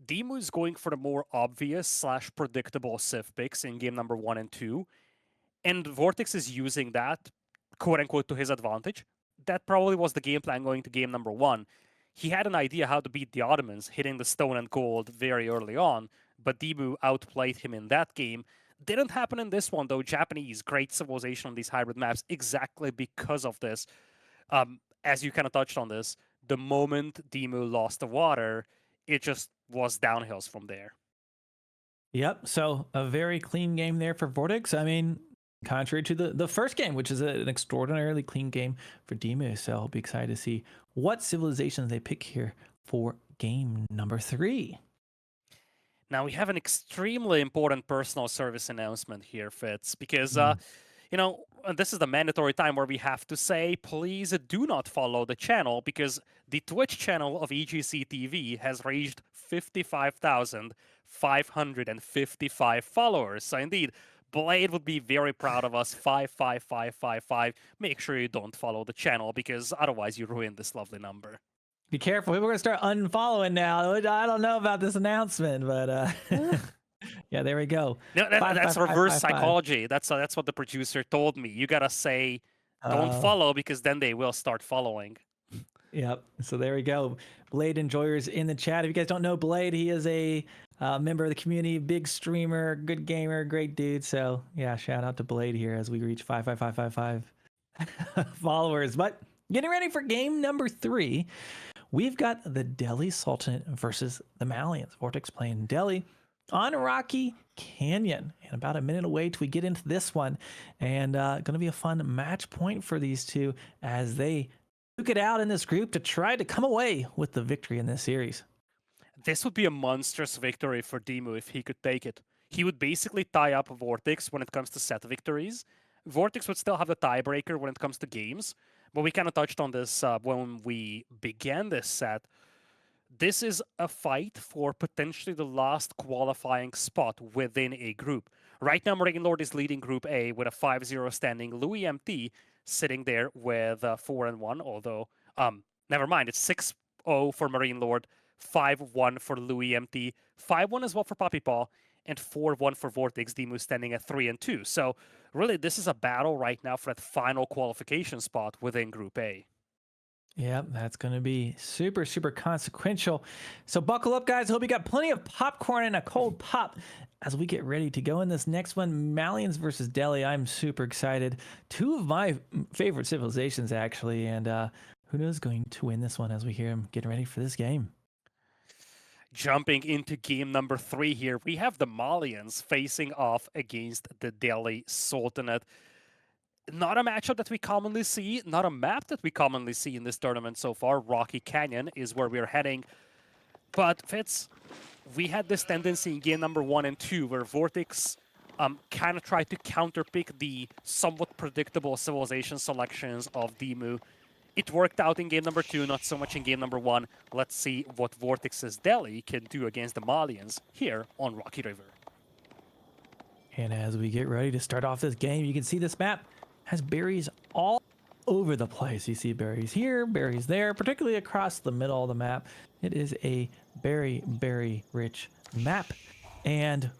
DeMu is going for the more obvious / predictable Civ picks in game number 1 and 2, and VortiX is using that, quote unquote, to his advantage. That probably was the game plan going to game number 1. He had an idea how to beat the Ottomans, hitting the stone and gold very early on, but DeMu outplayed him in that game. Didn't happen in this one, though. Japanese, great civilization on these hybrid maps, exactly because of this. As you kind of touched on this, the moment DeMu lost the water, it just was downhills from there. Yep, so a very clean game there for VortiX. I mean, contrary to the first game, which is an extraordinarily clean game for DeMu. So I'll be excited to see what civilizations they pick here for game number 3. Now, we have an extremely important personal service announcement here, Fitz, because, you know, this is the mandatory time where we have to say, please do not follow the channel, because the Twitch channel of EGC TV has reached 55,555 followers. So indeed, Blade would be very proud of us. 55555. Make sure you don't follow the channel, because otherwise you ruin this lovely number. Be careful. People are going to start unfollowing now. I don't know about this announcement, but yeah, there we go. No, that's reverse psychology. That's what the producer told me. You got to say, don't follow, because then they will start following. Yep. So there we go. Blade enjoyers in the chat. If you guys don't know Blade, he is a member of the community, big streamer, good gamer, great dude. So yeah, shout out to Blade here as we reach 55555 followers. But getting ready for game number 3. We've got the Delhi Sultanate versus the Malians. VortiX playing Delhi on Rocky Canyon. And about a minute away till we get into this one. And going to be a fun match point for these two as they duke it out in this group to try to come away with the victory in this series. This would be a monstrous victory for DeMu if he could take it. He would basically tie up VortiX when it comes to set victories. VortiX would still have the tiebreaker when it comes to games. But we kind of touched on this when we began this set. This is a fight for potentially the last qualifying spot within a group. Right now, Marine Lord is leading Group A with a 5-0 standing. Louis MT sitting there with 4-1, although, never mind, it's 6-0 for Marine Lord, 5-1 for Louis MT, 5-1 as well for Poppy Paw, and 4-1 for VortiX. DeMu standing at 3-2. So really, this is a battle right now for that final qualification spot within Group A. Yep, that's going to be super, super consequential. So buckle up, guys. Hope you got plenty of popcorn and a cold pop as we get ready to go in this next one. Malians versus Delhi. I'm super excited. 2 of my favorite civilizations, actually. And who knows going to win this one as we hear him getting ready for this game. Jumping into game number 3 here, we have the Malians facing off against the Delhi Sultanate. Not a matchup that we commonly see, not a map that we commonly see in this tournament so far. Rocky Canyon is where we're heading. But Fitz, we had this tendency in game number 1 and 2 where VortiX kind of tried to counterpick the somewhat predictable civilization selections of DeMu. It worked out in game number 2, not so much in game number 1. Let's see what VortiX's Delhi can do against the Malians here on Rocky River. And as we get ready to start off this game, you can see this map has berries all over the place. You see berries here, berries there, particularly across the middle of the map. It is a berry rich map. And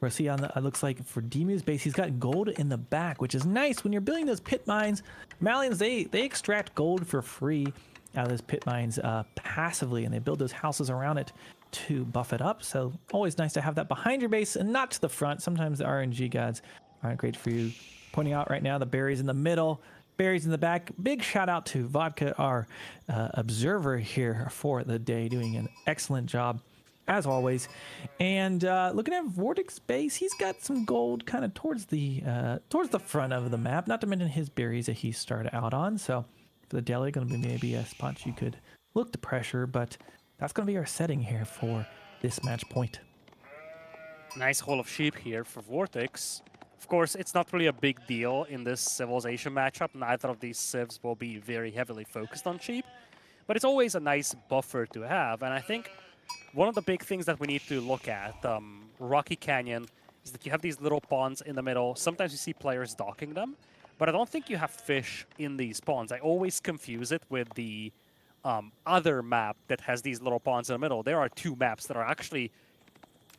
we'll see on the, it looks like for DeMu's base, he's got gold in the back, which is nice. When you're building those pit mines, Malians, they extract gold for free out of those pit mines passively, and they build those houses around it to buff it up. So always nice to have that behind your base and not to the front. Sometimes the RNG gods aren't great for you. Pointing out right now the berries in the middle, berries in the back. Big shout out to Vodka, our observer here for the day, doing an excellent job as always. And looking at VortiX base, he's got some gold kind of towards the front of the map, not to mention his berries that he started out on. So for the Delhi, going to be maybe a spot you could look to pressure, but that's going to be our setting here for this match point. Nice haul of sheep here for VortiX. Of course, it's not really a big deal in this civilization matchup. Neither of these civs will be very heavily focused on sheep, but it's always a nice buffer to have. And I think one of the big things that we need to look at, Rocky Canyon, is that you have these little ponds in the middle. Sometimes you see players docking them, but I don't think you have fish in these ponds. I always confuse it with the other map that has these little ponds in the middle. There are two maps that are actually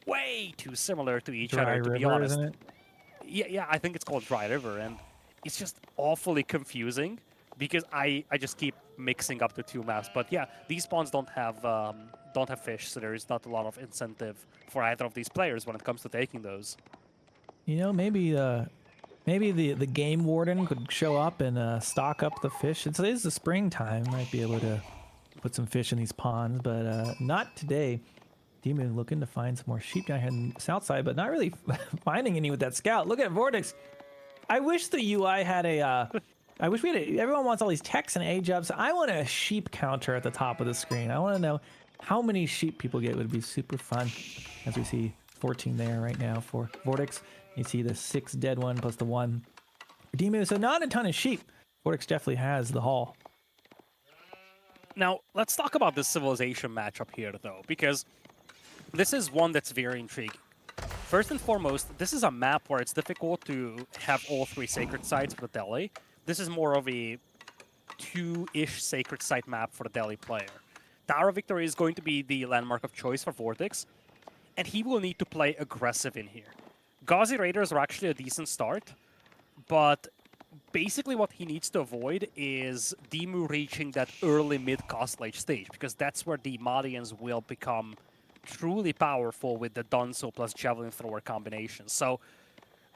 way too similar to each other, to be honest. Isn't it? Yeah, I think it's called Dry River, and it's just awfully confusing because I just keep mixing up the two maps. But yeah, these ponds don't have fish, so there is not a lot of incentive for either of these players when it comes to taking those. You know, maybe the game warden could show up and stock up the fish. It is the springtime, might be able to put some fish in these ponds, but not today. DeMu looking to find some more sheep down here on the south side, but not really finding any with that scout. Look at VortiX. I wish the UI had a. I wish we had a. Everyone wants all these techs and age ups. I want a sheep counter at the top of the screen. I want to know how many sheep people get. It would be super fun. As we see 14 there right now for VortiX. You see the 6 dead one plus the 1 for DeMu. So not a ton of sheep. VortiX definitely has the haul. Now, let's talk about this civilization matchup here, though, because this is one that's very intriguing. First and foremost, this is a map where it's difficult to have all 3 sacred sites for the Delhi. This is more of a 2-ish sacred site map for the Delhi player. Tower of Victory is going to be the landmark of choice for VortiX, and he will need to play aggressive in here. Ghazi Raiders are actually a decent start, but basically what he needs to avoid is DeMu reaching that early mid-cost late stage, because that's where the Malians will become truly powerful with the Dunzo plus Javelin Thrower combination. So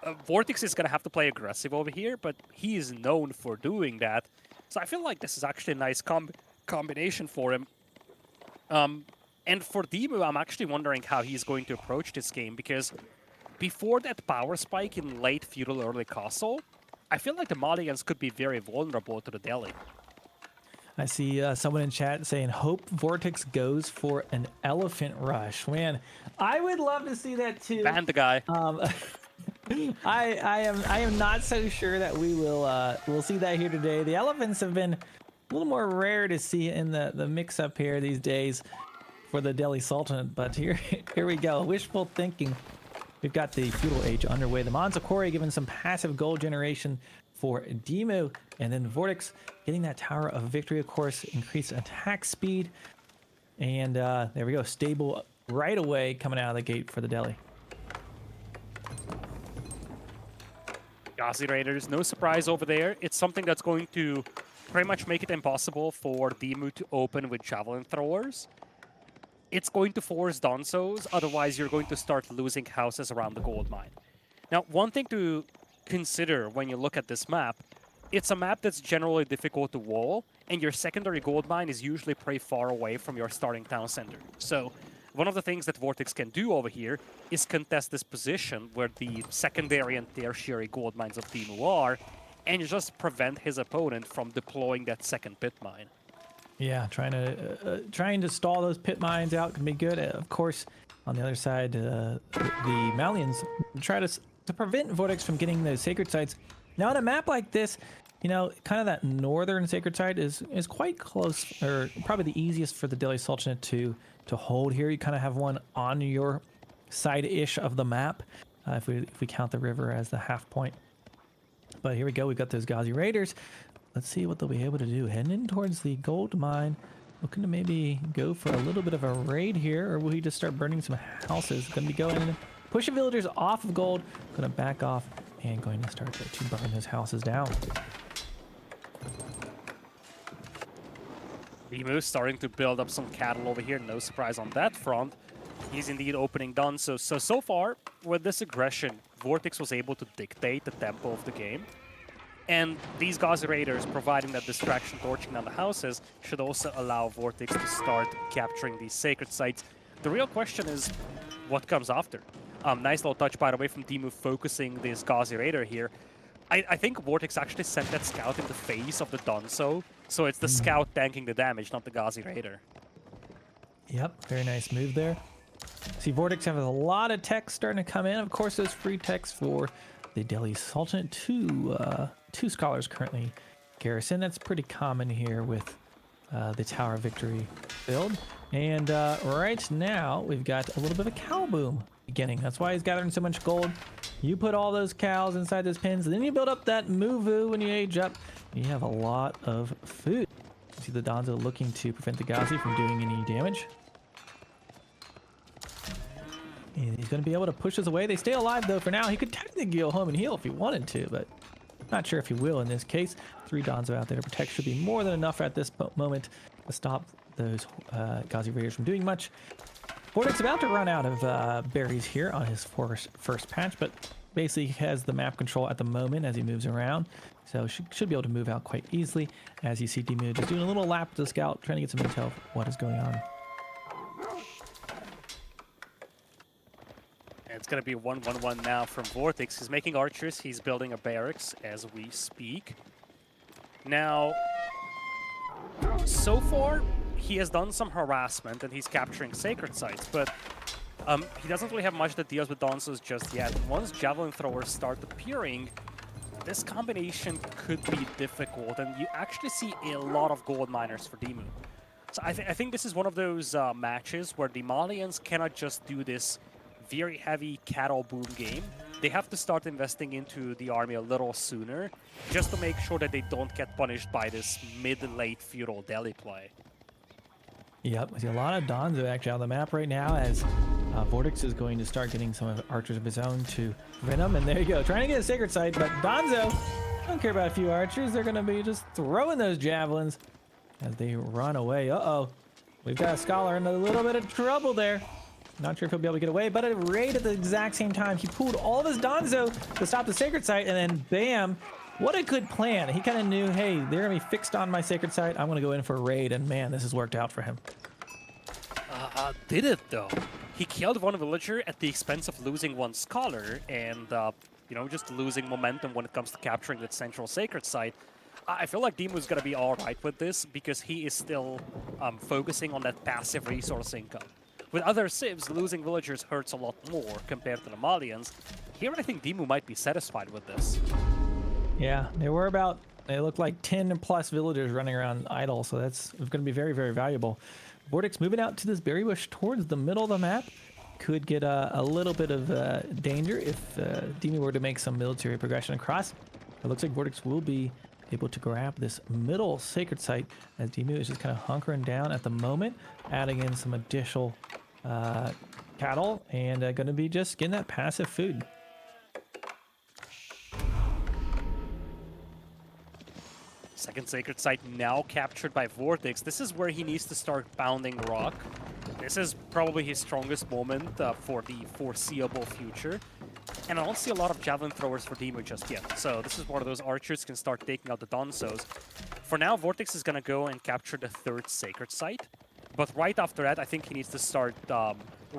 VortiX is going to have to play aggressive over here, but he is known for doing that. So I feel like this is actually a nice combination for him. And for DeMu, I'm actually wondering how he's going to approach this game, because before that power spike in late feudal, early castle, I feel like the Malians could be very vulnerable to the Delhi. I see someone in chat saying, hope VortiX goes for an elephant rush. Man, I would love to see that too. Ban the guy. I am not so sure that we'll see that here today. The elephants have been a little more rare to see in the mix up here these days for the Delhi Sultanate, but here we go. Wishful thinking. We've got the feudal age underway. The Manzakori giving some passive gold generation for DeMu, and then VortiX getting that Tower of Victory, of course, increased attack speed. And there we go, stable right away coming out of the gate for the Delhi. Ghazi Raiders, no surprise over there. It's something that's going to pretty much make it impossible for DeMu to open with Javelin Throwers. It's going to force Donzos, otherwise you're going to start losing houses around the gold mine. Now, one thing to consider when you look at this map, it's a map that's generally difficult to wall, and your secondary gold mine is usually pretty far away from your starting town center. So one of the things that VortiX can do over here is contest this position where the secondary and tertiary gold mines of DeMu are, and just prevent his opponent from deploying that second pit mine. Yeah, trying to stall those pit mines out can be good. Of course, on the other side, the Malians try to prevent VortiX from getting those sacred sites. Now, on a map like this, You know, kind of that northern sacred site is quite close, or probably the easiest for the Delhi Sultanate to hold here. You kind of have one on your side-ish of the map, if we count the river as the half point. But here we go. We've got those Ghazi Raiders. Let's see what they'll be able to do. Heading in towards the gold mine. Looking to maybe go for a little bit of a raid here, or will he just start burning some houses? Going to be going in, pushing villagers off of gold. Going to back off and going to start to burn those houses down. DeMu starting to build up some cattle over here. No surprise on that front. He's indeed opening Danzo. So far, with this aggression, VortiX was able to dictate the tempo of the game. And these Ghazi Raiders, providing that distraction torching down the houses, should also allow VortiX to start capturing these sacred sites. The real question is, what comes after? Nice little touch, by the way, from DeMu focusing this Ghazi Raider here. I think VortiX actually sent that scout in the face of the Danzo, so it's the scout tanking the damage, not the Ghazi Raider. Yep, very nice move there. See, VortiX have a lot of tech starting to come in. Of course, those free techs for the Delhi Sultanate. Two scholars currently garrison. That's pretty common here with the Tower of Victory build. And right now, we've got a little bit of a cow boom beginning. That's why he's gathering so much gold. You put all those cows inside those pens, and then you build up that muvu when you age up. You have a lot of food. You see the Danzo looking to prevent the Ghazi from doing any damage. And he's going to be able to push us away. They stay alive, though, for now. He could technically go home and heal if he wanted to, but not sure if he will in this case. 3 Danzo out there to protect should be more than enough at this moment to stop those Ghazi Raiders from doing much. VortiX about to run out of berries here on his first patch, but basically has the map control at the moment as he moves around. So should be able to move out quite easily. As you see DeMu just doing a little lap with the scout, trying to get some intel of what is going on. It's going to be 1-1-1 now from VortiX. He's making archers. He's building a barracks as we speak. Now, so far, he has done some harassment and he's capturing sacred sites, but he doesn't really have much that deals with Danzos just yet. Once javelin throwers start appearing, this combination could be difficult, and you actually see a lot of gold miners for DeMu. So I think this is one of those matches where the Malians cannot just do this very heavy cattle boom game. They have to start investing into the army a little sooner, just to make sure that they don't get punished by this mid-late feudal Delhi play. Yep, I see a lot of Danzo actually on the map right now as VortiX is going to start getting some of archers of his own to prevent them. And there you go, trying to get a sacred site, but Danzo don't care about a few archers. They're going to be just throwing those javelins as they run away. Uh-oh, we've got a scholar in a little bit of trouble there. Not sure if he'll be able to get away, but a raid at the exact same time. He pulled all of his Danzo to stop the sacred site, and then bam, what a good plan. He kind of knew, hey, they're going to be fixed on my sacred site. I'm going to go in for a raid, and man, this has worked out for him. Did it, though? He killed one villager at the expense of losing one scholar, and, you know, just losing momentum when it comes to capturing that central sacred site. I feel like DeMu's going to be all right with this, because he is still focusing on that passive resource income. With other civs, losing villagers hurts a lot more compared to the Malians. Here, I think DeMu might be satisfied with this. Yeah, they look like 10 plus villagers running around idle, so that's going to be very, very valuable. VortiX moving out to this berry bush towards the middle of the map. Could get a little bit of danger if DeMu were to make some military progression across. It looks like VortiX will be able to grab this middle sacred site as DeMu is just kind of hunkering down at the moment, adding in some additional cattle and going to be just getting that passive food. Second sacred site now captured by VortiX. This is where he needs to start pounding rock. This is probably his strongest moment for the foreseeable future. And I don't see a lot of javelin throwers for DeMu just yet. So this is where those archers can start taking out the Danzos. For now, VortiX is going to go and capture the third sacred site. But right after that, I think he needs to start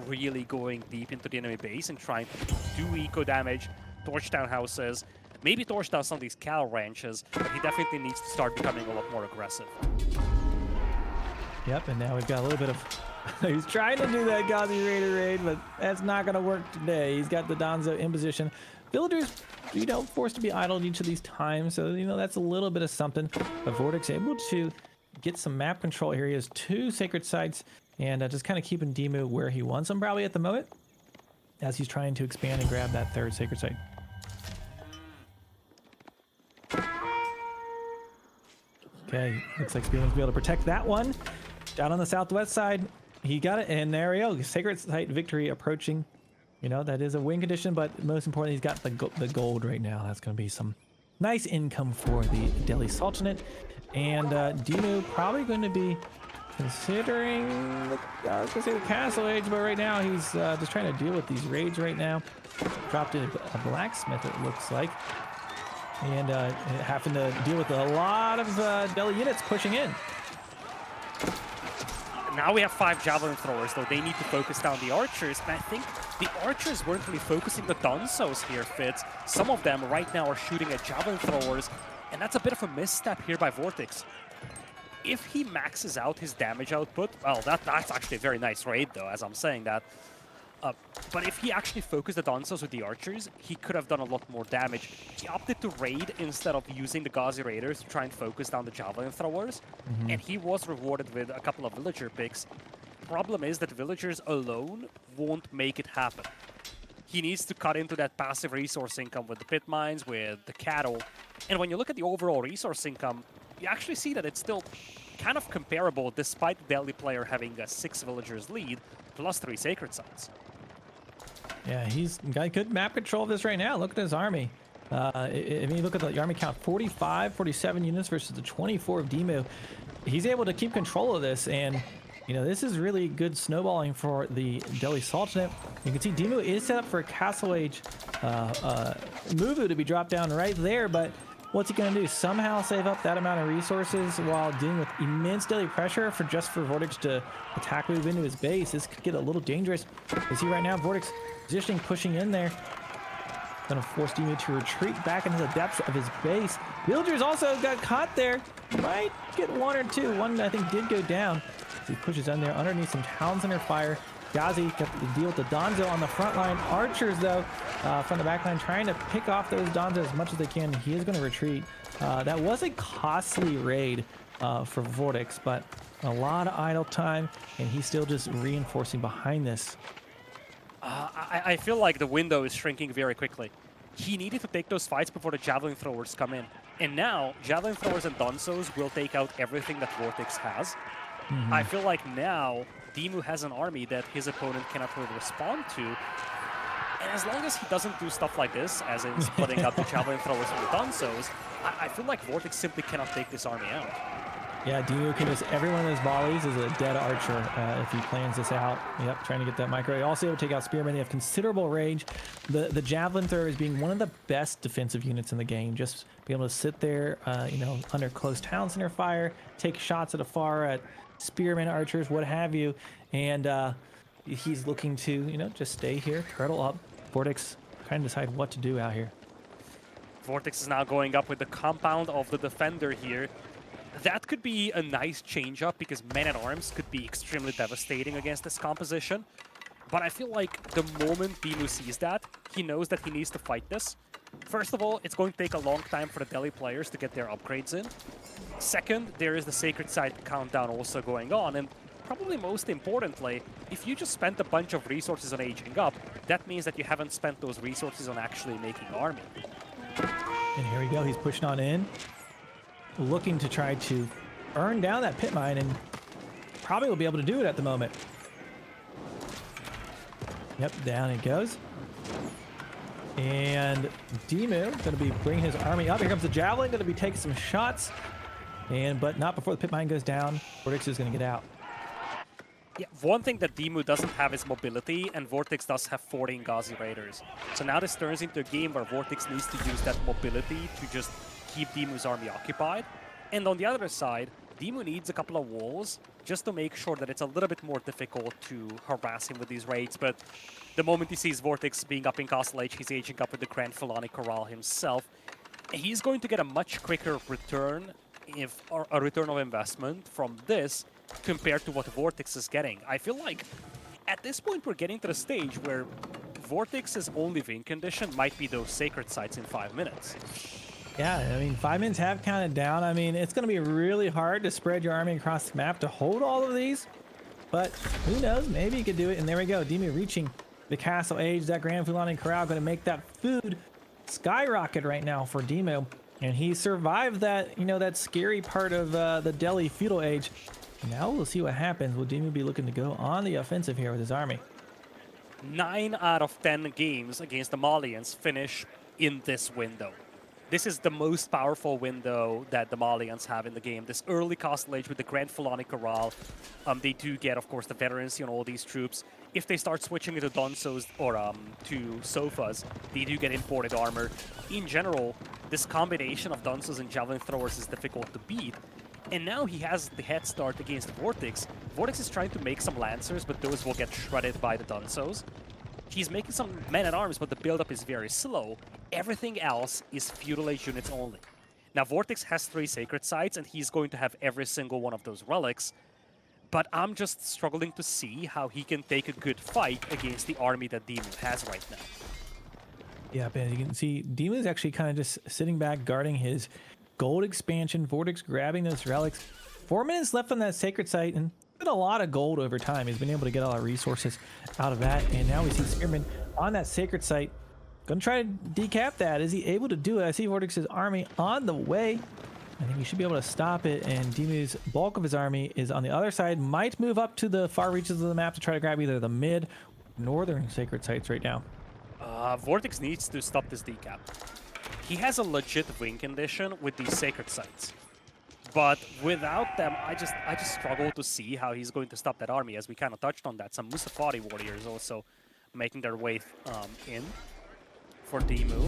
really going deep into the enemy base and trying to do eco damage, torch down houses, maybe torch down some of these cow ranches, but he definitely needs to start becoming a lot more aggressive. Yep, and now we've got a little bit of... He's trying to do that Ghazi Raider raid, but that's not going to work today. He's got the Danzo in position. Villagers forced to be idled each of these times. So, that's a little bit of something. But VortiX able to get some map control here. He has 2 sacred sites and just kind of keeping DeMu where he wants him probably at the moment as he's trying to expand and grab that 3rd sacred site. Okay, looks like Spearman's be able to protect that one. Down on the southwest side, he got it, and there we go. Sacred site victory approaching. That is a win condition, but most importantly, he's got the gold right now. That's going to be some nice income for the Delhi Sultanate. And DeMu probably going to be considering, I was going to say the Castle Age, but right now he's just trying to deal with these raids right now. Dropped in a blacksmith, it looks like. And having to deal with a lot of Delhi units pushing in. Now we have 5 javelin throwers, though they need to focus down the archers. And I think the archers weren't really focusing the Donsos here, Fitz. Some of them right now are shooting at javelin throwers, and that's a bit of a misstep here by VortiX. If he maxes out his damage output, well, that's actually a very nice raid, though, as I'm saying that. But if he actually focused the Donsos with the archers, he could have done a lot more damage. He opted to raid instead of using the Ghazi Raiders to try and focus down the javelin throwers. And he was rewarded with a couple of villager picks. Problem is that villagers alone won't make it happen. He needs to cut into that passive resource income with the pit mines, with the cattle. And when you look at the overall resource income, you actually see that it's still kind of comparable despite the Delhi player having a 6 villagers lead plus 3 sacred sites. Yeah, he's got good map control of this right now. Look at his army. I mean, look at the army count, 45, 47 units versus the 24 of DeMu. He's able to keep control of this, and this is really good snowballing for the Delhi Sultanate. You can see DeMu is set up for a Castle Age Muvu to be dropped down right there, but what's he going to do? Somehow save up that amount of resources while dealing with immense Delhi pressure for VortiX to attack move into his base. This could get a little dangerous. You see right now, VortiX positioning, pushing in there. Gonna force DeMu to retreat back into the depths of his base. Villagers also got caught there. Might get 1 or 2. One, I think, did go down. So he pushes in there underneath some towns under fire. Ghazi got to deal with the Donzo on the front line. Archers, though, from the back line, trying to pick off those Donzo as much as they can. He is going to retreat. That was a costly raid for VortiX, but a lot of idle time, and he's still just reinforcing behind this. I feel like the window is shrinking very quickly. He needed to take those fights before the javelin throwers come in. And now, javelin throwers and Donsos will take out everything that VortiX has. I feel like now, DeMu has an army that his opponent cannot really respond to. And as long as he doesn't do stuff like this, as in splitting up the javelin throwers from the Donsos, I feel like VortiX simply cannot take this army out. Yeah, DeMu can just, every one of those volleys is a dead archer if he plans this out. Yep, trying to get that micro. He also able to take out Spearmen. They have considerable range. The javelin thrower is being one of the best defensive units in the game. Just be able to sit there, under close town center fire, take shots at afar at Spearmen, archers, what have you. And he's looking to, just stay here, turtle up. VortiX trying to decide what to do out here. VortiX is now going up with the compound of the defender here. That could be a nice change-up because men-at-arms could be extremely devastating against this composition. But I feel like the moment DeMu sees that, he knows that he needs to fight this. First of all, it's going to take a long time for the Delhi players to get their upgrades in. Second, there is the Sacred Site countdown also going on. And probably most importantly, if you just spent a bunch of resources on aging up, that means that you haven't spent those resources on actually making army. And here we go, he's pushing on in, looking to try to earn down that pit mine, and probably will be able to do it at the moment. Yep, down it goes. And DeMu going to be bringing his army up. Here comes the Javelin, going to be taking some shots, but not before the pit mine goes down. VortiX is going to get out. Yeah, one thing that DeMu doesn't have is mobility, and VortiX does have 14 Ghazi Raiders. So now this turns into a game where VortiX needs to use that mobility to just keep DeMu's army occupied. And on the other side, DeMu needs a couple of walls just to make sure that it's a little bit more difficult to harass him with these raids. But the moment he sees VortiX being up in Castle Age, he's aging up with the Grand Fulani Corral himself. He's going to get a much quicker return, or a return of investment from this compared to what VortiX is getting. I feel like at this point we're getting to the stage where VortiX's only win condition might be those sacred sites in 5 minutes. Yeah, I mean, 5 minutes have counted down. I mean, it's going to be really hard to spread your army across the map to hold all of these. But who knows? Maybe you could do it. And there we go. DeMu reaching the castle age. That Grand Fulani Corral going to make that food skyrocket right now for DeMu. And he survived that, you know, that scary part of the Delhi feudal age. Now we'll see what happens. Will DeMu be looking to go on the offensive here with his army? 9 out of 10 games against the Malians finish in this window. This is the most powerful window that the Malians have in the game. This early castle age with the Grand Fulani Corral. They do get, of course, the veterancy on all these troops. If they start switching into Donsos or to Sofas, they do get imported armor. In general, this combination of Donsos and Javelin Throwers is difficult to beat. And now he has the head start against VortiX. VortiX is trying to make some Lancers, but those will get shredded by the Donsos. He's making some men-at-arms, but the build-up is very slow. Everything else is feudal age units only. Now, VortiX has 3 sacred sites, and he's going to have every single one of those relics. But I'm just struggling to see how he can take a good fight against the army that DeMu has right now. Yeah, Ben, you can see DeMu is actually kind of just sitting back, guarding his gold expansion. VortiX grabbing those relics. 4 minutes left on that sacred site, and been a lot of gold over time. He's been able to get a lot of resources out of that, and now we see Spearman on that sacred site. Gonna try to decap that. Is he able to do it? I see VortiX's army on the way. I think he should be able to stop it, and DeMu's bulk of his army is on the other side. Might move up to the far reaches of the map to try to grab either the mid or northern sacred sites right now. VortiX needs to stop this decap. He has a legit win condition with these sacred sites. But without them, I just struggle to see how he's going to stop that army, as we kind of touched on that. Some Musafari warriors also making their way in for DeMu.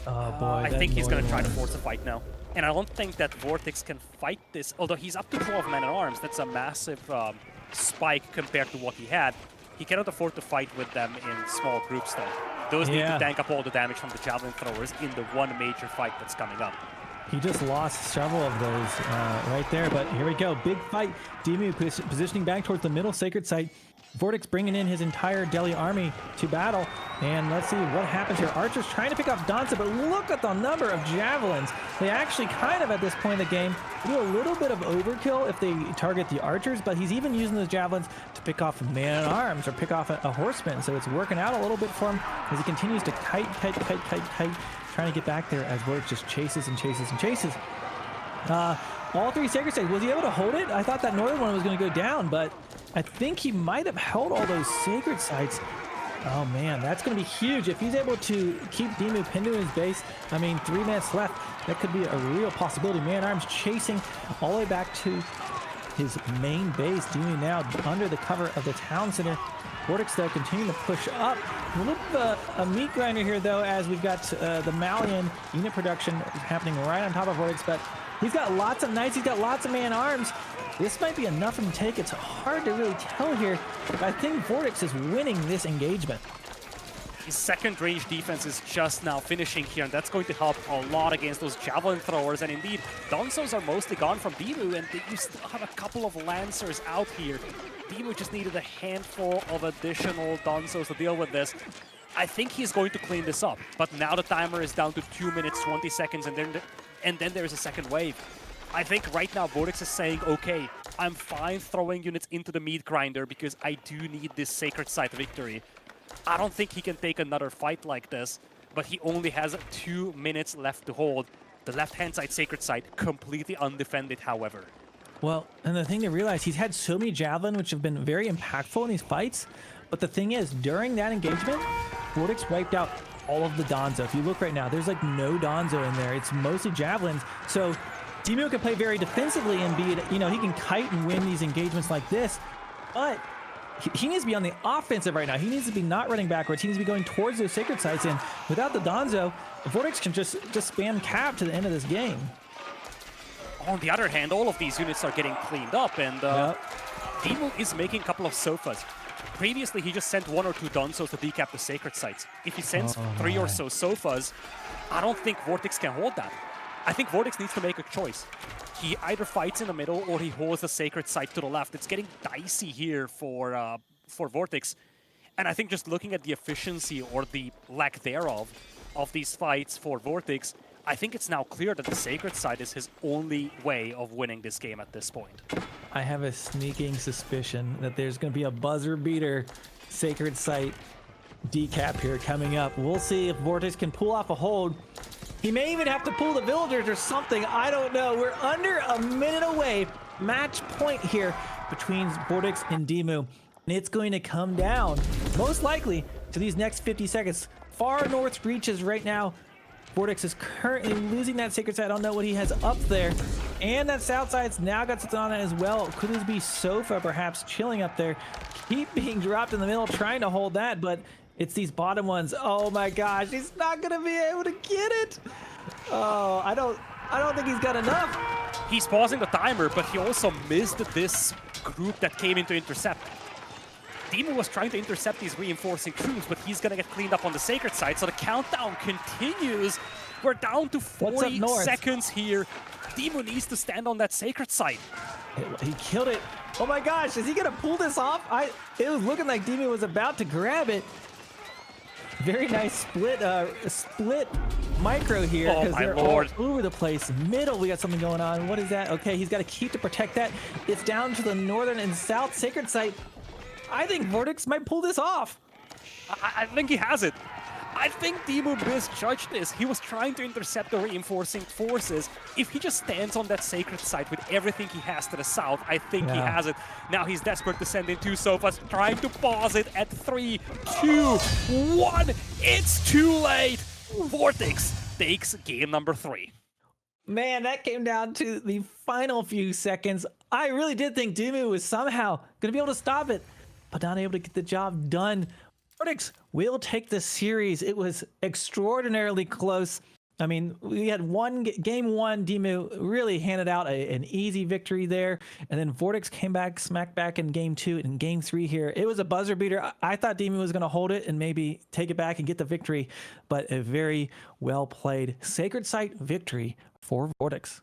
Oh boy, I think he's going to try to force a fight now. And I don't think that VortiX can fight this, although he's up to 12 men-at-arms. That's a massive spike compared to what he had. He cannot afford to fight with them in small groups, though. Those need to tank up all the damage from the Javelin Throwers in the one major fight that's coming up. He just lost several of those right there, but here we go. Big fight. DeMu positioning back towards the middle sacred site. VortiX bringing in his entire Delhi army to battle. And let's see what happens here. Archers trying to pick off Danza, but look at the number of javelins. They actually kind of, at this point in the game, do a little bit of overkill if they target the archers, but he's even using those javelins to pick off man-at-arms or pick off a horseman. So it's working out a little bit for him as he continues to kite, trying to get back there as VortiX just chases and chases and chases. All 3 sacred sites. Was he able to hold it? I thought that northern one was going to go down, but I think he might have held all those sacred sites. Oh man, that's going to be huge. If he's able to keep DeMu pinned to his base, I mean, 3 minutes left, that could be a real possibility. Man-at-arms chasing all the way back to his main base. DeMu now under the cover of the town center. VortiX, though, continuing to push up. A little bit of a meat grinder here, though, as we've got the Malian unit production happening right on top of VortiX, but he's got lots of knights, he's got lots of man-arms. This might be enough for him to take. It's hard to really tell here, but I think VortiX is winning this engagement. His second range defense is just now finishing here, and that's going to help a lot against those Javelin Throwers. And indeed, Donsos are mostly gone from DeMu, and you still have a couple of Lancers out here. DeMu just needed a handful of additional Donsos to deal with this. I think he's going to clean this up, but now the timer is down to 2 minutes, 20 seconds, and then there's a second wave. I think right now VortiX is saying, okay, I'm fine throwing units into the meat grinder because I do need this sacred site victory. I don't think he can take another fight like this, but he only has 2 minutes left to hold. The left-hand side sacred site completely undefended, however. Well, and the thing to realize, he's had so many javelin, which have been very impactful in these fights. But the thing is, during that engagement, VortiX wiped out all of the Donzo. If you look right now, there's like no Donzo in there. It's mostly javelins. So DeMu can play very defensively and be, you know, he can kite and win these engagements like this. But he needs to be on the offensive right now. He needs to be not running backwards. He needs to be going towards those sacred sites. And without the Donzo, VortiX can just spam cap to the end of this game. On the other hand, all of these units are getting cleaned up, and DeMu is making a couple of Sofas. Previously, he just sent 1 or 2 Donsos to decap the sacred sites. If he sends 3 or so Sofas, I don't think VortiX can hold that. I think VortiX needs to make a choice. He either fights in the middle or he holds the sacred site to the left. It's getting dicey here for VortiX. And I think just looking at the efficiency or the lack thereof of these fights for VortiX, I think it's now clear that the Sacred Site is his only way of winning this game at this point. I have a sneaking suspicion that there's going to be a buzzer beater Sacred Site decap here coming up. We'll see if VortiX can pull off a hold. He may even have to pull the villagers or something. I don't know. We're under a minute away. Match point here between VortiX and DeMu. And it's going to come down, most likely, to these next 50 seconds. Far north reaches right now. VortiX is currently losing that Sacred Site. I don't know what he has up there. And that south side's now got something on it as well. Could this be Sofa perhaps chilling up there? Keep being dropped in the middle, trying to hold that, but it's these bottom ones. Oh my gosh, he's not gonna be able to get it. Oh, I don't think he's got enough. He's pausing the timer, but he also missed this group that came in to intercept. DeMu was trying to intercept these reinforcing troops, but he's gonna get cleaned up on the Sacred Site, so the countdown continues. We're down to 40 seconds here. DeMu needs to stand on that Sacred Site. He killed it. Oh my gosh, is he gonna pull this off? It was looking like DeMu was about to grab it. Very nice split micro here, because they're Lord. all over the place. Middle, we got something going on. What is that? Okay, he's got to keep to protect that. It's down to the northern and south Sacred Site. I think VortiX might pull this off. I think he has it. I think DeMu misjudged this. He was trying to intercept the reinforcing forces. If he just stands on that Sacred Site with everything he has to the south, I think he has it. Now he's desperate to send in two Sofas, trying to pause it at 3, 2, 1. It's too late. VortiX takes game number 3. Man, that came down to the final few seconds. I really did think DeMu was somehow going to be able to stop it, but not able to get the job done. VortiX will take the series. It was extraordinarily close. I mean, we had game one, DeMu really handed out an easy victory there. And then VortiX came back, smacked back in game 2 and game 3 here. It was a buzzer beater. I thought DeMu was going to hold it and maybe take it back and get the victory, but a very well played Sacred Site victory for VortiX.